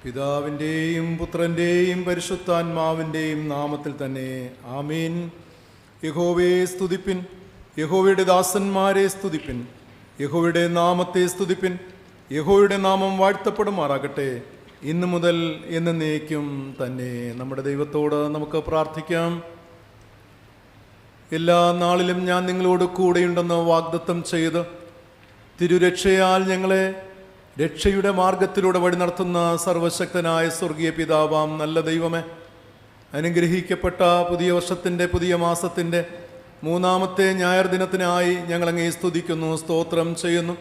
പിതാവിൻ്റെയും പുത്രൻ്റെയും പരിശുദ്ധാത്മാവിൻ്റെയും നാമത്തിൽ തന്നെ ആമീൻ. യഹോവയെ സ്തുതിപ്പിൻ, യഹോവയുടെ ദാസന്മാരെ സ്തുതിപ്പിൻ, യഹോവയുടെ നാമത്തെ സ്തുതിപ്പിൻ. യഹോവയുടെ നാമം വാഴ്ത്തപ്പെടുമാറാകട്ടെ, ഇന്നു മുതൽ എന്നേക്കും തന്നെ. നമ്മുടെ ദൈവത്തോട് നമുക്ക് പ്രാർത്ഥിക്കാം. എല്ലാ നാളിലും ഞാൻ നിങ്ങളോട് കൂടെയുണ്ടെന്ന് വാഗ്ദത്തം ചെയ്ത് തിരുരക്ഷയാൽ ഞങ്ങളെ രക്ഷയുടെ മാർഗത്തിലൂടെ വഴി നടത്തുന്ന സർവശക്തനായ സ്വർഗീയ പിതാവാം നല്ല ദൈവമേ, അനുഗ്രഹിക്കപ്പെട്ട പുതിയ വർഷത്തിൻ്റെ പുതിയ മാസത്തിൻ്റെ 3-ാമത്തെ ഞായർ ദിനത്തിനായി ഞങ്ങളങ്ങേ സ്തുതിക്കുന്നു, സ്തോത്രം ചെയ്യുന്നു.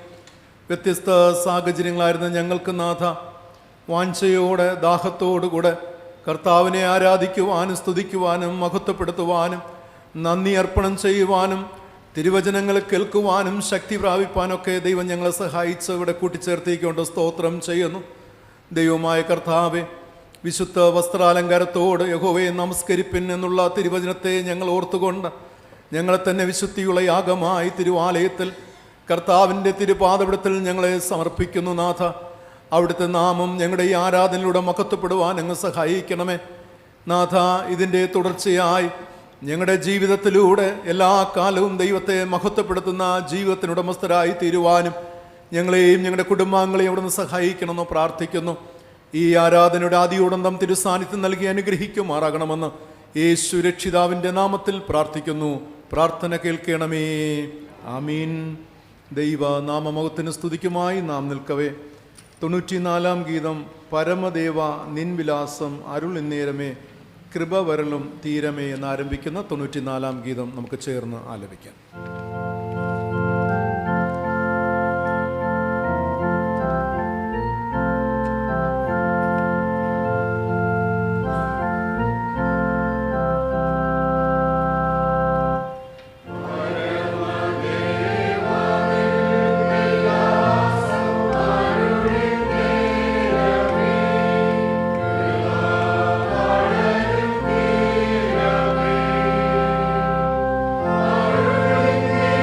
വ്യത്യസ്ത സാഹചര്യങ്ങളായിരുന്ന ഞങ്ങൾക്ക് നാഥ, വാഞ്ചയോടെ ദാഹത്തോടുകൂടെ കർത്താവിനെ ആരാധിക്കുവാനും സ്തുതിക്കുവാനും മഹത്വപ്പെടുത്തുവാനും നന്ദി അർപ്പണം ചെയ്യുവാനും തിരുവചനങ്ങൾ കേൾക്കുവാനും ശക്തി പ്രാപിപ്പാനൊക്കെ ദൈവം ഞങ്ങളെ സഹായിച്ച് ഇവിടെ കൂട്ടിച്ചേർത്തിക്കൊണ്ട് സ്തോത്രം ചെയ്യുന്നു. ദൈവമായ കർത്താവെ, വിശുദ്ധ വസ്ത്രാലങ്കാരത്തോട് യഹോവയെ നമസ്കരിപ്പിൻ എന്നുള്ള തിരുവചനത്തെ ഞങ്ങൾ ഓർത്തുകൊണ്ട് ഞങ്ങളെ തന്നെ വിശുദ്ധിയുള്ള യാഗമായി തിരുവാലയത്തിൽ കർത്താവിൻ്റെ തിരുപാദപീഠത്തിൽ ഞങ്ങളെ സമർപ്പിക്കുന്നു. നാഥ, അവിടുത്തെ നാമം ഞങ്ങളുടെ ഈ ആരാധനയിലൂടെ മഹത്വപ്പെടുവാൻ അങ്ങ് സഹായിക്കണമേ. നാഥ, ഇതിൻ്റെ തുടർച്ചയായി ഞങ്ങളുടെ ജീവിതത്തിലൂടെ എല്ലാ കാലവും ദൈവത്തെ മഹത്വപ്പെടുത്തുന്ന ജീവിതത്തിനുടമസ്ഥരായി തീരുവാനും ഞങ്ങളെയും ഞങ്ങളുടെ കുടുംബാംഗങ്ങളെയും അവിടുന്ന് സഹായിക്കണമെന്ന് പ്രാർത്ഥിക്കുന്നു. ഈ ആരാധനയുടെ ആദിയോടന്തം തിരുസാന്നിധ്യം നൽകി അനുഗ്രഹിക്കുമാറാകണമെന്ന് യേശു രക്ഷിതാവിൻ്റെ നാമത്തിൽ പ്രാർത്ഥിക്കുന്നു. പ്രാർത്ഥന കേൾക്കണമേ. ആമീൻ. ദൈവ നാമമഹത്വത്തിന് സ്തുതിക്കുമായി നാം നിൽക്കവേ 94-ാം ഗീതം, പരമദേവ നിൻ വിലാസം അരുൾ ഇന്നേരമേ കൃപ വരലും തീരമേ എന്നാരംഭിക്കുന്ന 94-ാം ഗീതം നമുക്ക് ചേർന്ന് ആലപിക്കാം. Yeah.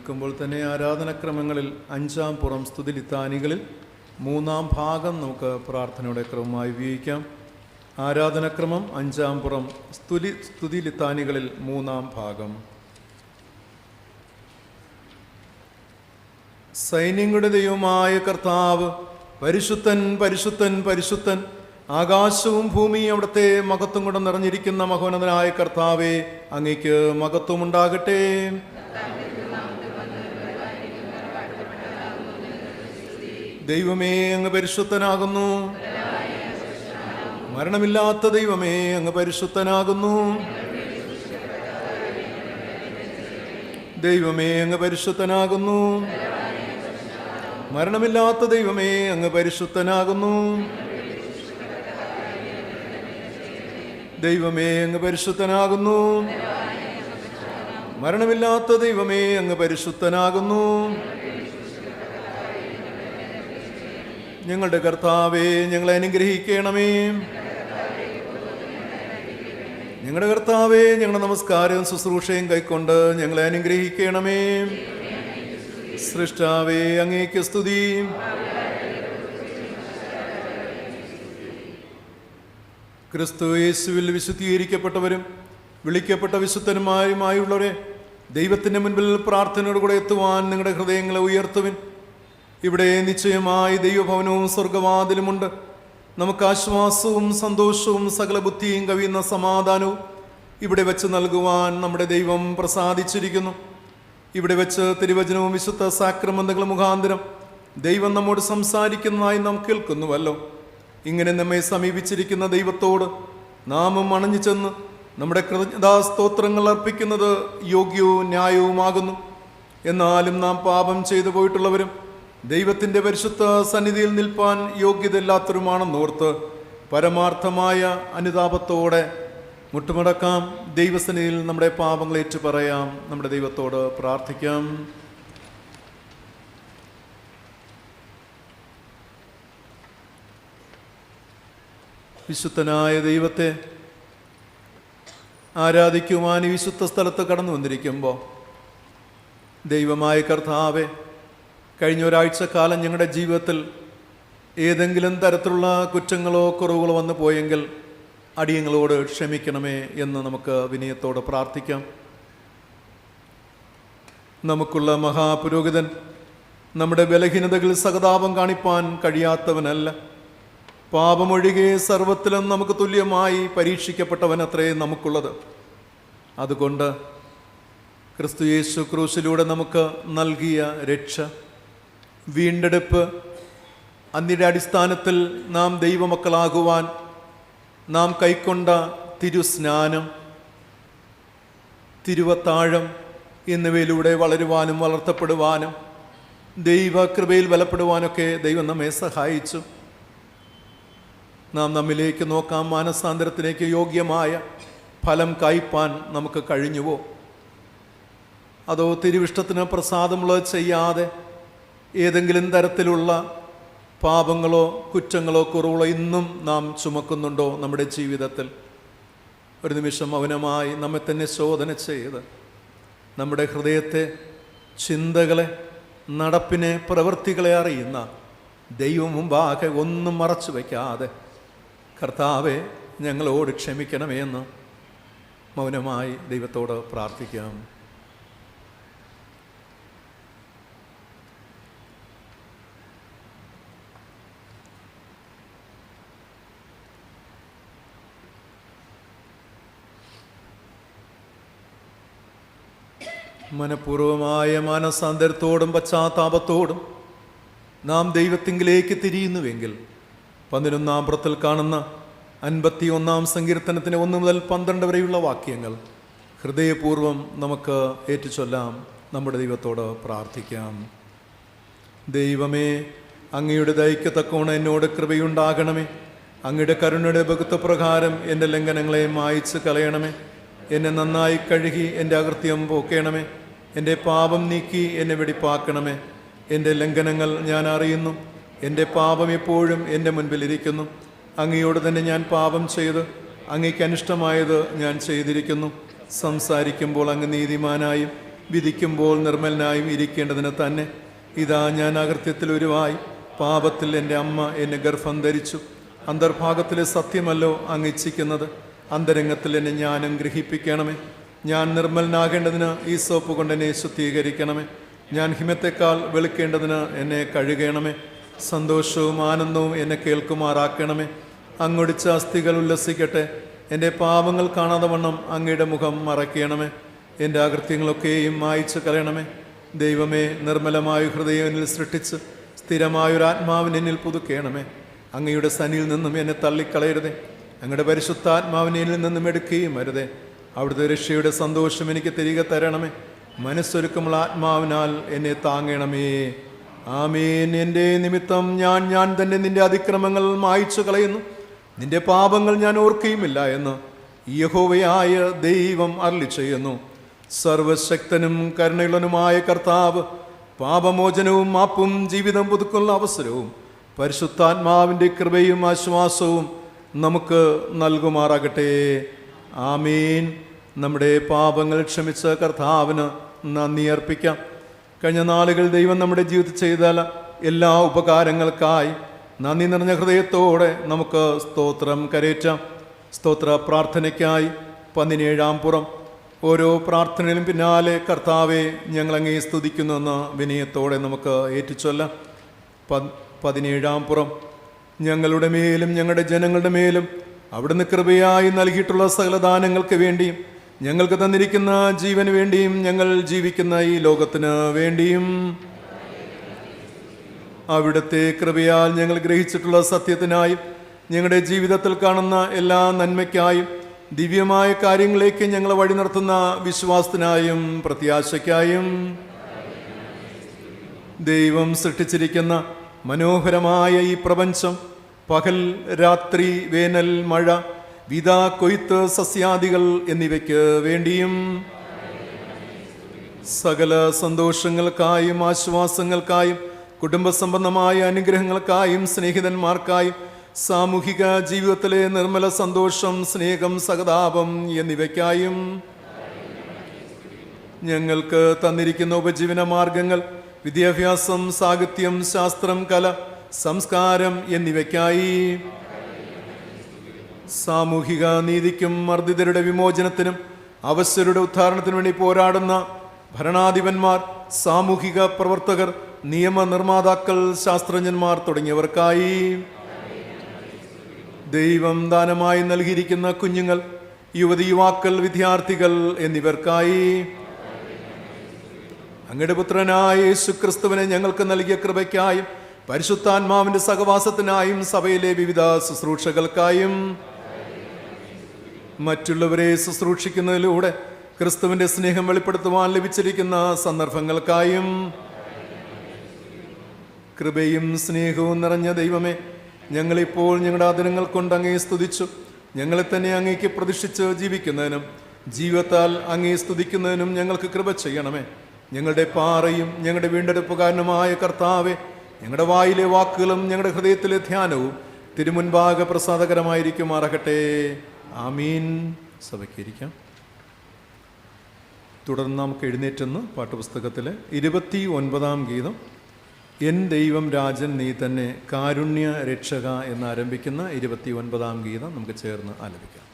നിൽക്കുമ്പോൾ തന്നെ ആരാധനക്രമങ്ങളിൽ 5-ാം പുറം സ്തുതി ലിത്താനികളിൽ 3-ാം ഭാഗം നമുക്ക് പ്രാർത്ഥനയുടെ ക്രമമായി ഉപയോഗിക്കാം. ആരാധനക്രമം 5-ാം പുറം സ്തുതി ലിത്താനികളിൽ 3-ാം ഭാഗം. സൈന്യങ്ങളുടെ ദൈവമായ കർത്താവ് പരിശുദ്ധൻ പരിശുദ്ധൻ പരിശുദ്ധൻ, ആകാശവും ഭൂമിയും അവിടുത്തെ മഹത്വം കൊണ്ട് നിറഞ്ഞിരിക്കുന്ന മഹോന്നതനായ കർത്താവേ, അങ്ങേക്ക് മഹത്വം ഉണ്ടാകട്ടെ. ദൈവമേ, അങ്ങ് പരിശുദ്ധനാകുന്നു. മരണമില്ലാത്ത ദൈവമേ, അങ്ങ് പരിശുദ്ധനാകുന്നു. ദൈവമേ, അങ്ങ് പരിശുദ്ധനാകുന്നു. മരണമില്ലാത്ത ദൈവമേ, അങ്ങ് പരിശുദ്ധനാകുന്നു. ദൈവമേ, അങ്ങ് പരിശുദ്ധനാകുന്നു. മരണമില്ലാത്ത ദൈവമേ, അങ്ങ് പരിശുദ്ധനാകുന്നു. ഞങ്ങളുടെ കർത്താവേ, ഞങ്ങളെ അനുഗ്രഹിക്കണമേ. ഞങ്ങളുടെ കർത്താവേ, ഞങ്ങളുടെ നമസ്കാരവും ശുശ്രൂഷയും കൈക്കൊണ്ട് ഞങ്ങളെ അനുഗ്രഹിക്കണമേ. സൃഷ്ടാവേ, അങ്ങേക്ക് സ്തുതി. ക്രിസ്തു യേശുവിൽ വിശുദ്ധീകരിക്കപ്പെട്ടവരും വിളിക്കപ്പെട്ട വിശുദ്ധന്മാരുമായുള്ളവരെ, ദൈവത്തിൻ്റെ മുൻപിൽ പ്രാർത്ഥനയോടുകൂടെ എത്തുവാൻ നിങ്ങളുടെ ഹൃദയങ്ങളെ ഉയർത്തുവിൻ. ഇവിടെ നിശ്ചയമായി ദൈവഭവനവും സ്വർഗവാതിലുമുണ്ട്. നമുക്ക് ആശ്വാസവും സന്തോഷവും സകല ബുദ്ധിയും കവിയുന്ന സമാധാനവും ഇവിടെ വെച്ച് നൽകുവാൻ നമ്മുടെ ദൈവം പ്രസാദിച്ചിരിക്കുന്നു. ഇവിടെ വെച്ച് തിരുവചനവും വിശുദ്ധ സാക്രമന്തങ്ങളും മുഖാന്തരം ദൈവം നമ്മോട് സംസാരിക്കുന്നതായി നാം കേൾക്കുന്നുവല്ലോ. ഇങ്ങനെ നമ്മെ സമീപിച്ചിരിക്കുന്ന ദൈവത്തോട് നാമും അണഞ്ഞു ചെന്ന് നമ്മുടെ കൃതജ്ഞതാസ്തോത്രങ്ങൾ അർപ്പിക്കുന്നത് യോഗ്യവും ന്യായവുമാകുന്നു. എന്നാലും നാം പാപം ചെയ്തു പോയിട്ടുള്ളവരും ദൈവത്തിൻ്റെ പരിശുദ്ധ സന്നിധിയിൽ നിൽപ്പാൻ യോഗ്യതയില്ലാത്തവരുമാണെന്നോർത്ത് പരമാർത്ഥമായ അനുതാപത്തോടെ മുട്ടുമടക്കാം. ദൈവസന്നിധിയിൽ നമ്മുടെ പാപങ്ങൾ ഏറ്റു പറയാം. നമ്മുടെ ദൈവത്തോട് പ്രാർത്ഥിക്കാം. വിശുദ്ധനായ ദൈവത്തെ ആരാധിക്കുവാൻ ഈ വിശുദ്ധ സ്ഥലത്ത് കടന്നു വന്നിരിക്കുമ്പോൾ, ദൈവമായ കർത്താവെ, കഴിഞ്ഞ ഒരാഴ്ചക്കാലം ഞങ്ങളുടെ ജീവിതത്തിൽ ഏതെങ്കിലും തരത്തിലുള്ള കുറ്റങ്ങളോ കുറവുകളോ വന്നു പോയെങ്കിൽ അടിയങ്ങളോട് ക്ഷമിക്കണമേ എന്ന് നമുക്ക് വിനയത്തോടെ പ്രാർത്ഥിക്കാം. നമുക്കുള്ള മഹാപുരോഹിതൻ നമ്മുടെ ബലഹീനതകളിൽ സഹതാപം കാണിപ്പാൻ കഴിയാത്തവനല്ല. പാപമൊഴികെ സർവത്തിലും നമുക്ക് തുല്യമായി പരീക്ഷിക്കപ്പെട്ടവനത്രേ നമുക്കുള്ളത്. അതുകൊണ്ട് ക്രിസ്തു യേശു ക്രൂശിലൂടെ നമുക്ക് നൽകിയ രക്ഷ, വീണ്ടെടുപ്പ്, അതിൻ്റെ അടിസ്ഥാനത്തിൽ നാം ദൈവമക്കളാകുവാൻ നാം കൈക്കൊണ്ട തിരുസ്നാനം, തിരുവത്താഴം എന്നിവയിലൂടെ വളരുവാനും വളർത്തപ്പെടുവാനും ദൈവകൃപയിൽ ബലപ്പെടുവാനൊക്കെ ദൈവം നമ്മെ സഹായിച്ചു. നാം നമ്മിലേക്ക് നോക്കാം. മാനസാന്തരത്തിലേക്ക് യോഗ്യമായ ഫലം കായ്പാൻ നമുക്ക് കഴിഞ്ഞുവോ? അതോ തിരുവിഷ്ടത്തിന് പ്രസാദമുള്ളത് ചെയ്യാതെ ഏതെങ്കിലും തരത്തിലുള്ള പാപങ്ങളോ കുറ്റങ്ങളോ കുറവുകളോ ഇന്നും നാം ചുമക്കുന്നുണ്ടോ നമ്മുടെ ജീവിതത്തിൽ? ഒരു നിമിഷം മൗനമായി നമ്മെ തന്നെ ശോധന ചെയ്ത് നമ്മുടെ ഹൃദയത്തെ, ചിന്തകളെ, നടപ്പിനെ, പ്രവൃത്തികളെ അറിയുന്ന ദൈവം മുമ്പാകെ ഒന്നും മറച്ചു വയ്ക്കാതെ കർത്താവെ, ഞങ്ങളോട് ക്ഷമിക്കണമേ എന്ന് മൗനമായി ദൈവത്തോട് പ്രാർത്ഥിക്കാം. മനഃപൂർവമായ മാനസാന്തരത്തോടും പശ്ചാത്താപത്തോടും നാം ദൈവത്തിങ്കിലേക്ക് തിരിയുന്നുവെങ്കിൽ 11-ാം പുറത്തിൽ കാണുന്ന 51-ാം സങ്കീർത്തനത്തിന് 1 മുതൽ 12 വരെയുള്ള വാക്യങ്ങൾ ഹൃദയപൂർവ്വം നമുക്ക് ഏറ്റുചൊല്ലാം. നമ്മുടെ ദൈവത്തോട് പ്രാർത്ഥിക്കാം. ദൈവമേ, അങ്ങയുടെ ദയയ്ക്ക് തക്കവണ്ണം എന്നോട് കൃപയുണ്ടാകണമേ. അങ്ങയുടെ കരുണയുടെ ബഹുത്വപ്രകാരം എൻ്റെ ലംഘനങ്ങളെ മായ്ച്ച് കളയണമേ. എന്നെ നന്നായി കഴുകി എൻ്റെ അകൃത്യം പോക്കണമേ. എൻ്റെ പാപം നീക്കി എന്നെ വെടിപ്പാക്കണമേ. എൻ്റെ ലംഘനങ്ങൾ ഞാൻ അറിയുന്നു. എൻ്റെ പാപം എപ്പോഴും എൻ്റെ മുൻപിലിരിക്കുന്നു. അങ്ങയോട് തന്നെ ഞാൻ പാപം ചെയ്ത് അങ്ങയ്ക്ക് അനിഷ്ടമായത് ഞാൻ ചെയ്തിരിക്കുന്നു. സംസാരിക്കുമ്പോൾ അങ്ങ് നീതിമാനായും വിധിക്കുമ്പോൾ നിർമ്മലനായും ഇരിക്കേണ്ടതിന് തന്നെ. ഇതാ ഞാൻ അകൃത്യത്തിൽ ഉരുവായി, പാപത്തിൽ എൻ്റെ അമ്മ എന്നെ ഗർഭം ധരിച്ചു. അന്തർഭാഗത്തിലെ സത്യമല്ലോ അങ്ങ് ഇച്ഛിക്കുന്നത്, അന്തരംഗത്തിൽ എന്നെ ജ്ഞാനം ഗ്രഹിപ്പിക്കണമേ. ഞാൻ നിർമ്മലനാകേണ്ടതിന് ഈ സോപ്പ് കൊണ്ട് എന്നെ ശുദ്ധീകരിക്കണമേ. ഞാൻ ഹിമത്തെക്കാൾ വെളുക്കേണ്ടതിന് എന്നെ കഴുകണമേ. സന്തോഷവും ആനന്ദവും എന്നെ കേൾക്കുമാറാക്കണമേ. അങ്ങൊടിച്ച അസ്ഥികൾ ഉല്ലസിക്കട്ടെ. എൻ്റെ പാപങ്ങൾ കാണാതെ വണ്ണം അങ്ങയുടെ മുഖം മറയ്ക്കണമേ. എൻ്റെ അകൃത്യങ്ങളൊക്കെയും മായ്ച്ചു കളയണമേ. ദൈവമേ, നിർമ്മലമായ ഹൃദയം എന്നിൽ സൃഷ്ടിച്ച് സ്ഥിരമായൊരാത്മാവിനെ എന്നിൽ പുതുക്കണമേ. അങ്ങയുടെ സന്നിയിൽ നിന്നും എന്നെ തള്ളിക്കളയരുതേ. അങ്ങയുടെ പരിശുദ്ധാത്മാവിനെ എന്നിൽ നിന്നും എടുക്കുകയും വരുതേ. അവിടുത്തെ രക്ഷയുടെ സന്തോഷം എനിക്ക് തിരികെ തരണമേ. മനസ്സൊരുക്കമുള്ള ആത്മാവിനാൽ എന്നെ താങ്ങണമേ. ആമേൻ. എൻ്റെ നിമിത്തം ഞാൻ തന്നെ നിന്റെ അതിക്രമങ്ങൾ മായ്ച്ചു കളയുന്നു, നിന്റെ പാപങ്ങൾ ഞാൻ ഓർക്കുകയുമില്ല എന്ന് യഹോവയായ ദൈവം അരുളി ചെയ്യുന്നു. സർവശക്തനും കരുണയുള്ളവനുമായ കർത്താവ് പാപമോചനവും മാപ്പും ജീവിതം പുതുക്കുന്ന അവസരവും പരിശുദ്ധാത്മാവിൻ്റെ കൃപയും ആശ്വാസവും നമുക്ക് നൽകുമാറാകട്ടെ. ആമീൻ. നമ്മുടെ പാപങ്ങൾ ക്ഷമിച്ച കർത്താവിന് നന്ദി അർപ്പിക്കാം. കഴിഞ്ഞ നാളുകൾ ദൈവം നമ്മുടെ ജീവിതത്തിൽ ചെയ്ത എല്ലാ ഉപകാരങ്ങൾക്കായി നന്ദി നിറഞ്ഞ ഹൃദയത്തോടെ നമുക്ക് സ്തോത്രം കരേറ്റാം. സ്തോത്ര പ്രാർത്ഥനയ്ക്കായി 17-ാം പുറം. ഓരോ പ്രാർത്ഥനയിലും പിന്നാലെ കർത്താവെ ഞങ്ങളങ്ങേ സ്തുതിക്കുന്നുവെന്ന് വിനയത്തോടെ നമുക്ക് ഏറ്റുചൊല്ലാം. 17-ാം പുറം. ഞങ്ങളുടെ മേലും ഞങ്ങളുടെ ജനങ്ങളുടെ മേലും അവിടുന്ന് കൃപയായി നൽകിയിട്ടുള്ള സകലദാനങ്ങൾക്ക് വേണ്ടിയും ഞങ്ങൾക്ക് തന്നിരിക്കുന്ന ജീവന് വേണ്ടിയും ഞങ്ങൾ ജീവിക്കുന്ന ഈ ലോകത്തിന് വേണ്ടിയും അവിടുത്തെ കൃപയാൽ ഞങ്ങൾ ഗ്രഹിച്ചിട്ടുള്ള സത്യത്തിനായും ഞങ്ങളുടെ ജീവിതത്തിൽ കാണുന്ന എല്ലാ നന്മയ്ക്കായും ദിവ്യമായ കാര്യങ്ങളിലേക്ക് ഞങ്ങളെ വഴി നടത്തുന്ന വിശ്വാസത്തിനായും പ്രത്യാശയ്ക്കായും ദൈവം സൃഷ്ടിച്ചിരിക്കുന്ന മനോഹരമായ ഈ പ്രപഞ്ചം, പകൽ രാത്രി, വേനൽ മഴ, വിത കൊയ്ത്ത്, സസ്യാദികൾ എന്നിവയ്ക്ക് വേണ്ടിയും സകല സന്തോഷങ്ങൾക്കായും ആശ്വാസങ്ങൾക്കായും കുടുംബസംബന്ധമായ അനുഗ്രഹങ്ങൾക്കായും സ്നേഹിതന്മാർക്കായും സാമൂഹിക ജീവിതത്തിലെ നിർമ്മല സന്തോഷം, സ്നേഹം, സഹതാപം എന്നിവയ്ക്കായും ഞങ്ങൾക്ക് തന്നിരിക്കുന്ന ഉപജീവന മാർഗങ്ങൾ, വിദ്യാഭ്യാസം, സാഹിത്യം, ശാസ്ത്രം, കല, സംസ്കാരം എന്നിവയ്ക്കായി സാമൂഹിക നീതിക്കും മർദ്ദിതരുടെ വിമോചനത്തിനും അവശരുടെ ഉദ്ധാരണത്തിനു വേണ്ടി പോരാടുന്ന ഭരണാധിപന്മാർ, സാമൂഹിക പ്രവർത്തകർ, നിയമനിർമ്മാതാക്കൾ, ശാസ്ത്രജ്ഞന്മാർ തുടങ്ങിയവർക്കായി ദൈവം ദാനമായി നൽകിയിരിക്കുന്ന കുഞ്ഞുങ്ങൾ, യുവതി യുവാക്കൾ, വിദ്യാർത്ഥികൾ എന്നിവർക്കായി അങ്ങയുടെ പുത്രനായ യേശുക്രിസ്തുവിനെ ഞങ്ങൾക്ക് നൽകിയ കൃപയ്ക്കായും പരിശുദ്ധാത്മാവിന്റെ സഹവാസത്തിനായും സഭയിലെ വിവിധ ശുശ്രൂഷകൾക്കായും മറ്റുള്ളവരെ ശുശ്രൂഷിക്കുന്നതിലൂടെ ക്രിസ്തുവിന്റെ സ്നേഹം വെളിപ്പെടുത്തുവാൻ ലഭിച്ചിരിക്കുന്ന സന്ദർഭങ്ങൾക്കായും കൃപയും സ്നേഹവും നിറഞ്ഞ ദൈവമേ, ഞങ്ങളിപ്പോൾ ഞങ്ങളുടെ ആദരങ്ങൾ കൊണ്ട് അങ്ങേ സ്തുതിച്ചു. ഞങ്ങളെ തന്നെ അങ്ങേക്ക് പ്രതിഷ്ഠിച്ച് ജീവിക്കുന്നതിനും ജീവിതത്താൽ അങ്ങേ സ്തുതിക്കുന്നതിനും ഞങ്ങൾക്ക് കൃപ ചെയ്യണമേ. ഞങ്ങളുടെ പാറയും ഞങ്ങളുടെ വീണ്ടെടുപ്പുകാരനുമായ കർത്താവെ, ഞങ്ങളുടെ വായിലെ വാക്കുകളും ഞങ്ങളുടെ ഹൃദയത്തിലെ ധ്യാനവും തിരുമുൻപാകെ പ്രസാദകരമായിരിക്കുമാറാകട്ടെ. ആമീൻ. സഭയ്ക്കിരിക്കാം. തുടർന്ന് നമുക്ക് എഴുന്നേറ്റെന്ന് പാട്ടുപുസ്തകത്തിലെ 29-ാം ഗീതം, എൻ ദൈവം രാജൻ നീ തന്നെ കാരുണ്യ രക്ഷക എന്നാരംഭിക്കുന്ന 29-ാം ഗീതം നമുക്ക് ചേർന്ന് ആലപിക്കാം.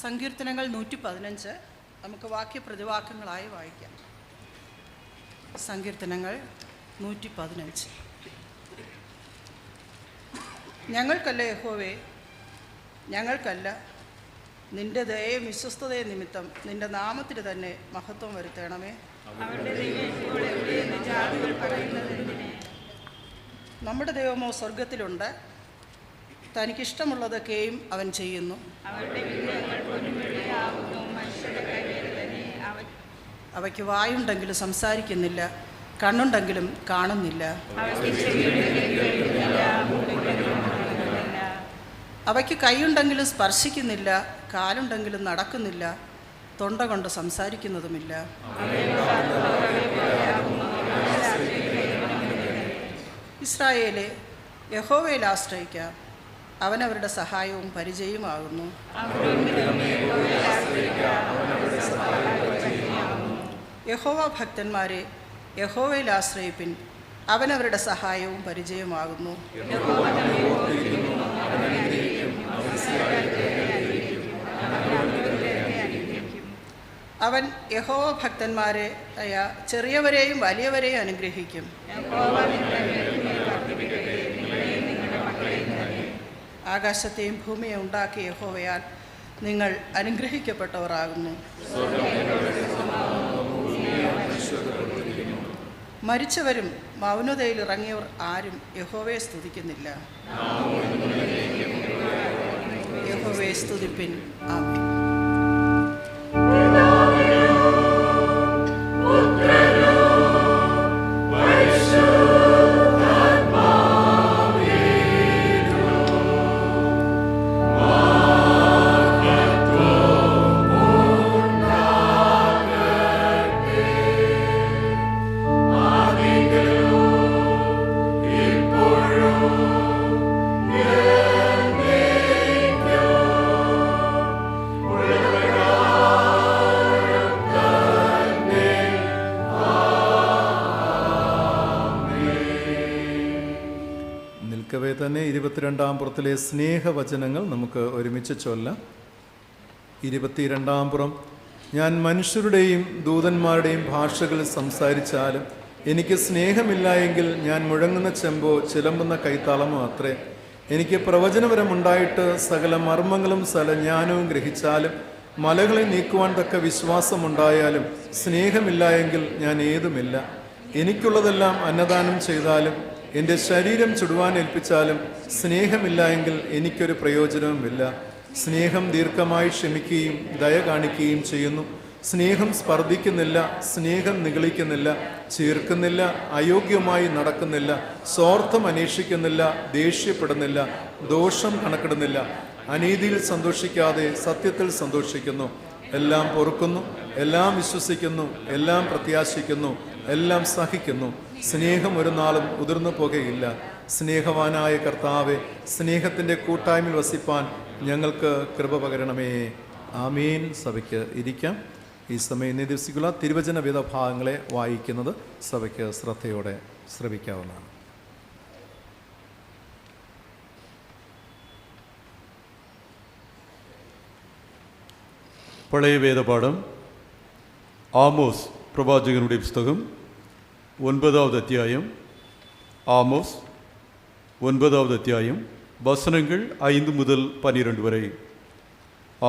സങ്കീർത്തനങ്ങൾ 115 നമുക്ക് വാക്യപ്രതിവാക്യങ്ങളായി വായിക്കാം. സങ്കീർത്തനങ്ങൾ 115. ഞങ്ങൾക്കല്ല യഹോവേ, ഞങ്ങൾക്കല്ല, നിന്റെ ദയയും വിശ്വസ്തതയും നിമിത്തം നിന്റെ നാമത്തിന് തന്നെ മഹത്വം വരുത്തണമേ. നമ്മുടെ ദൈവമോ സ്വർഗത്തിലുണ്ട്, തനിക്കിഷ്ടമുള്ളതൊക്കെയും അവൻ ചെയ്യുന്നു. അവയ്ക്ക് വായുണ്ടെങ്കിലും സംസാരിക്കുന്നില്ല, കണ്ണുണ്ടെങ്കിലും കാണുന്നില്ല. അവയ്ക്ക് കൈയുണ്ടെങ്കിലും സ്പർശിക്കുന്നില്ല, കാലുണ്ടെങ്കിലും നടക്കുന്നില്ല, തൊണ്ട കൊണ്ട് സംസാരിക്കുന്നതുമില്ല. ഇസ്രായേലെ, യഹോവയിൽ ആശ്രയിക്കാം, അവനവരുടെ സഹായവും പരിചയവുമാകുന്നു. യഹോവ ഭക്തന്മാരെ, യഹോവയിൽ ആശ്രയിപ്പിൻ, അവനവരുടെ സഹായവും പരിചയമാകുന്നു. അവൻ യഹോവ ഭക്തന്മാരെ ചെറിയവരെയും വലിയവരെയും അനുഗ്രഹിക്കും. ആകാശത്തെയും ഭൂമിയെ ഉണ്ടാക്കിയ യഹോവയാൽ നിങ്ങൾ അനുഗ്രഹിക്കപ്പെട്ടവരാകുന്നു. മരിച്ചവരും മൗനതയിൽ ഇറങ്ങിയവർ ആരും യഹോവയെ സ്തുതിക്കുന്നില്ല. യഹോവയെ സ്തുതിപ്പിൻ. ആമേൻ. തന്നെ 22-ാം പുറത്തിലെ സ്നേഹവചനങ്ങൾ നമുക്ക് ഒരുമിച്ച് ചൊല്ലാം. 22-ാം പുറം. ഞാൻ മനുഷ്യരുടെയും ദൂതന്മാരുടെയും ഭാഷകളിൽ സംസാരിച്ചാലും എനിക്ക് സ്നേഹമില്ല എങ്കിൽ ഞാൻ മുഴങ്ങുന്ന ചെമ്പോ ചിലമ്പുന്ന കൈത്താളമോ അത്രേ. എനിക്ക് പ്രവചനപരമുണ്ടായിട്ട് സകല മർമ്മങ്ങളും ജ്ഞാനവും ഗ്രഹിച്ചാലും മലകളെ നീക്കുവാൻ തക്ക വിശ്വാസമുണ്ടായാലും സ്നേഹമില്ല എങ്കിൽ ഞാൻ ഏതുമില്ല. എനിക്കുള്ളതെല്ലാം അന്നദാനം ചെയ്താലും എൻ്റെ ശരീരം ചുടുവാൻ ഏൽപ്പിച്ചാലും സ്നേഹമില്ല എങ്കിൽ എനിക്കൊരു പ്രയോജനവുമില്ല. സ്നേഹം ദീർഘമായി ക്ഷമിക്കുകയും ദയ കാണിക്കുകയും ചെയ്യുന്നു. സ്നേഹം സ്പർദ്ധിക്കുന്നില്ല, സ്നേഹം നിഗളിക്കുന്നില്ല, ചീർക്കുന്നില്ല, അയോഗ്യമായി നടക്കുന്നില്ല, സ്വാർത്ഥം അന്വേഷിക്കുന്നില്ല, ദേഷ്യപ്പെടുന്നില്ല, ദോഷം കണക്കിടുന്നില്ല, അനീതിയിൽ സന്തോഷിക്കാതെ സത്യത്തിൽ സന്തോഷിക്കുന്നു. എല്ലാം പൊറുക്കുന്നു, എല്ലാം വിശ്വസിക്കുന്നു, എല്ലാം പ്രത്യാശിക്കുന്നു, എല്ലാം സഹിക്കുന്നു. സ്നേഹം ഒരു നാളും ഉതിർന്നു പോകുകയില്ല. സ്നേഹവാനായ കർത്താവെ, സ്നേഹത്തിൻ്റെ കൂട്ടായ്മയിൽ വസിപ്പാൻ ഞങ്ങൾക്ക് കൃപ പകരണമേ. ആമീൻ. സഭയ്ക്ക് ഇരിക്കാം. ഈ സമയം നിർദ്ദേശിക്കുന്ന തിരുവചന വേദഭാഗങ്ങളെ വായിക്കുന്നത് സഭയ്ക്ക് ശ്രദ്ധയോടെ ശ്രവിക്കാവുന്നതാണ്. പഴയ വേദപാഠം ആമോസ് പ്രവാചകനുടെ പുസ്തകം 9-ാவது അധ്യായം. ആമോസ് 9-ാவது അധ്യായം, വസനങ്ങൾ 5 മുതൽ 12 വരെ.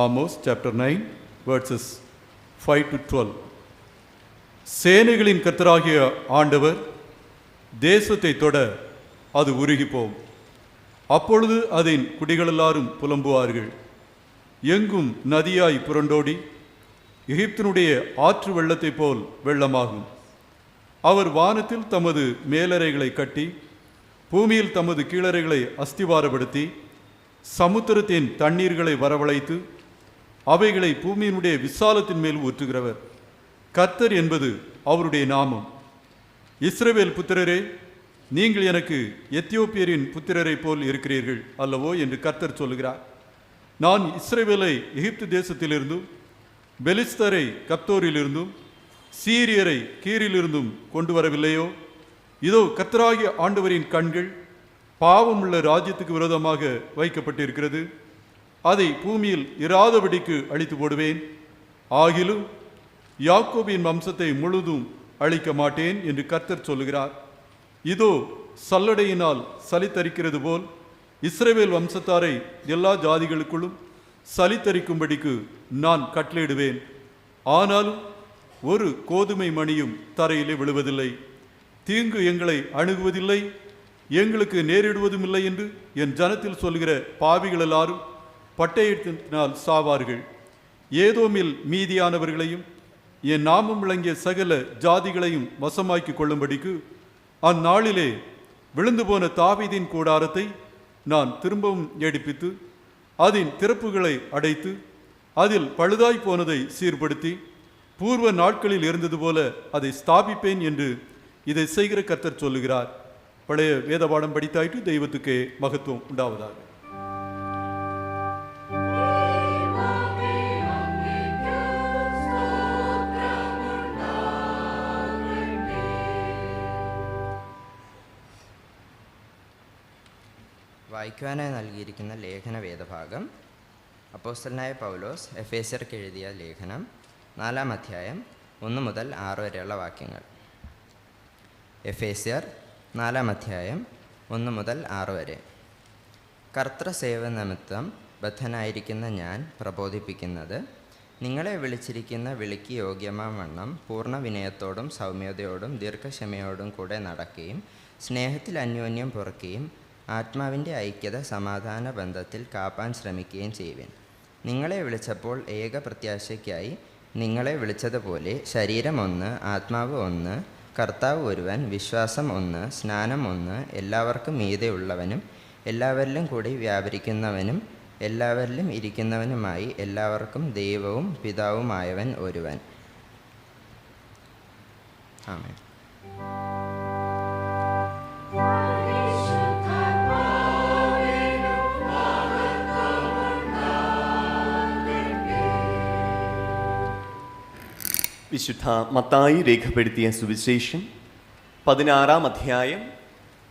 Amos chapter 9 versus 5 to 12. சேனைகளின் கர்த்தராகிய ஆண்டவர் தேசத்தை தொட அது உருகிப்போம். அப்பொழுது அதன் குடிகளெல்லாரும் புலம்புவார்கள். எங்கும் நதியாய் புரண்டோடி எகிப்தினுடைய ஆற்று வெள்ளத்தைப் போல் வெள்ளமாகும். அவர் வானத்தில் தமது மேலறைகளை கட்டி பூமியில் தமது கீழறைகளை அஸ்திவாரப்படுத்தி சமுத்திரத்தின் தண்ணீர்களை வரவழைத்து அவைகளை பூமியினுடைய விசாலத்தின் மேல் ஊற்றுகிறவர். கர்த்தர் என்பது அவருடைய நாமம். இஸ்ரவேல் புத்திரரே, நீங்கள் எனக்கு எத்தியோப்பியரின் புத்திரரை போல் இருக்கிறீர்கள் அல்லவோ என்று கர்த்தர் சொல்லுகிறார். நான் இஸ்ரவேலை எகிப்து தேசத்திலிருந்தும் பெலிஸ்தரை கப்தோரிலிருந்தும் சீரியரை கீரிலிருந்தும் கொண்டு வரவில்லையோ? இதோ கர்த்தராகிய ஆண்டவரின் கண்கள் பாவமுள்ள ராஜ்யத்துக்கு விரோதமாக வைக்கப்பட்டிருக்கிறது. அதை பூமியில் இராதபடிக்கு அழித்து போடுவேன். ஆகிலும் யாக்கோபின் வம்சத்தை முழுதும் அழிக்க மாட்டேன் என்று கர்த்தர் சொல்லுகிறார். இதோ சல்லடையினால் சலித்தரிக்கிறது போல் இஸ்ரவேல் வம்சத்தாரை எல்லா ஜாதிகளுக்குள்ளும் சலித்தரிக்கும்படிக்கு நான் கட்டளையிடுவேன். ஆனாலும் ஒரு கோதுமை மணியும் தரையிலே விழுவதில்லை. தீங்கு எங்களை அணுகுவதில்லை, எங்களுக்கு நேரிடுவதும் இல்லை என்று என் ஜனத்தில் சொல்கிற பாவிகள் எல்லாரும் பட்டயத்தினால் சாவார்கள். ஏதோமில் மீதியானவர்களையும் என் நாமம் விளங்கிய சகல ஜாதிகளையும் வசமாக்கி கொள்ளும்படிக்கு அந்நாளிலே விழுந்து போன தாவீதின் கூடாரத்தை நான் திரும்பவும் எடுப்பித்து அதன் திறப்புகளை அடைத்து அதில் பழுதாய் போனதை சீர்படுத்தி பூர்வ நாட்களில் இருந்தது போல அதை ஸ்தாபிப்பேன் என்று இதை செய்கிற கர்த்தர் சொல்லுகிறார். பழைய வேத பாடம் படித்தாயிட்டு தெய்வத்துக்கே மகத்துவம் உண்டாவதாக. വായിക്കുവാനായി നൽകിയിരിക്കുന്ന ലേഖന വേദഭാഗം അപ്പോസ്തലനായ പൗലോസ് എഫേസ്യർക്ക് എഴുതിയ ലേഖനം 4-ാം അധ്യായം 1 മുതൽ 6 വരെയുള്ള വാക്യങ്ങൾ. എഫേസ്യർ 4-ാം അധ്യായം 1 മുതൽ 6 വരെ. കർത്തൃസേവ നിമിത്തം ബദ്ധനായിരിക്കുന്ന ഞാൻ പ്രബോധിപ്പിക്കുന്നത്, നിങ്ങളെ വിളിച്ചിരിക്കുന്ന വിളിക്ക് യോഗ്യമാം വണ്ണം പൂർണ്ണ വിനയത്തോടും സൗമ്യതയോടും ദീർഘക്ഷമയോടും കൂടെ നടക്കുകയും സ്നേഹത്തിൽ അന്യോന്യം പൊറുക്കുകയും ആത്മാവിൻ്റെ ഐക്യത സമാധാന ബന്ധത്തിൽ കാപ്പാൻ ശ്രമിക്കുകയും ചെയ്യുവിൻ. നിങ്ങളെ വിളിച്ചപ്പോൾ ഏക പ്രത്യാശയ്ക്കായി നിങ്ങളെ വിളിച്ചതുപോലെ ശരീരം ഒന്ന്, ആത്മാവ് ഒന്ന്, കർത്താവ് ഒരുവൻ, വിശ്വാസം ഒന്ന്, സ്നാനം ഒന്ന്, എല്ലാവർക്കും മീതെയുള്ളവനും എല്ലാവരിലും കൂടി വ്യാപരിക്കുന്നവനും എല്ലാവരിലും ഇരിക്കുന്നവനുമായി എല്ലാവർക്കും ദൈവവും പിതാവുമായവൻ ഒരുവൻ. ആമേൻ. വിശുദ്ധ മത്തായി രേഖപ്പെടുത്തിയ സുവിശേഷം 16-ാം അധ്യായം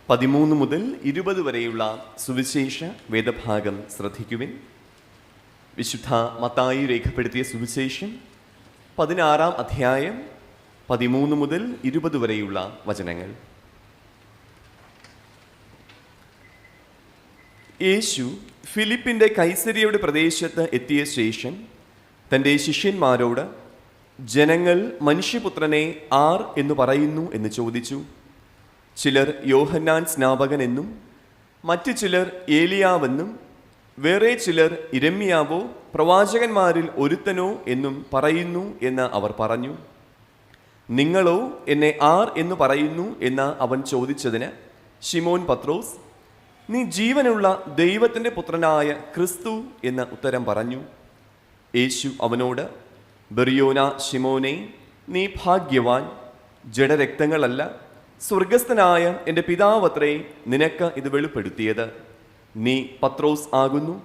13 മുതൽ 20 വരെയുള്ള സുവിശേഷ വേദഭാഗം ശ്രദ്ധിക്കുവിൻ. വിശുദ്ധ മത്തായി രേഖപ്പെടുത്തിയ സുവിശേഷം 16-ാം അധ്യായം 13 മുതൽ 20 വരെയുള്ള വചനങ്ങൾ. യേശു ഫിലിപ്പിൻ്റെ കൈസരിയയുടെ പ്രദേശത്ത് എത്തിയ ശേഷം തൻ്റെ ശിഷ്യന്മാരോട് ജനങ്ങൾ മനുഷ്യപുത്രനെ ആർ എന്ന് പറയുന്നു എന്ന് ചോദിച്ചു. ചിലർ യോഹന്നാൻ സ്നാപകൻ എന്നും മറ്റു ചിലർ ഏലിയാവെന്നും വേറെ ചിലർ ഇരമ്യാവോ പ്രവാചകന്മാരിൽ ഒരുത്തനോ എന്നും പറയുന്നു എന്ന് അവർ പറഞ്ഞു. നിങ്ങളോ എന്നെ ആർ എന്ന് പറയുന്നു എന്ന് അവൻ ചോദിച്ചതിന് ശിമോൻ പത്രോസ്, നീ ജീവനുള്ള ദൈവത്തിൻ്റെ പുത്രനായ ക്രിസ്തു എന്ന് ഉത്തരം പറഞ്ഞു. യേശു അവനോട്, ബെറിയോന ശിമോനെ, നീ ഭാഗ്യവാൻ, ജഡരക്തങ്ങളല്ല സ്വർഗസ്ഥനായ എൻ്റെ പിതാവത്രേ നിനക്ക് ഇത് വെളിപ്പെടുത്തിയത്. നീ പത്രോസ് ആകുന്നു.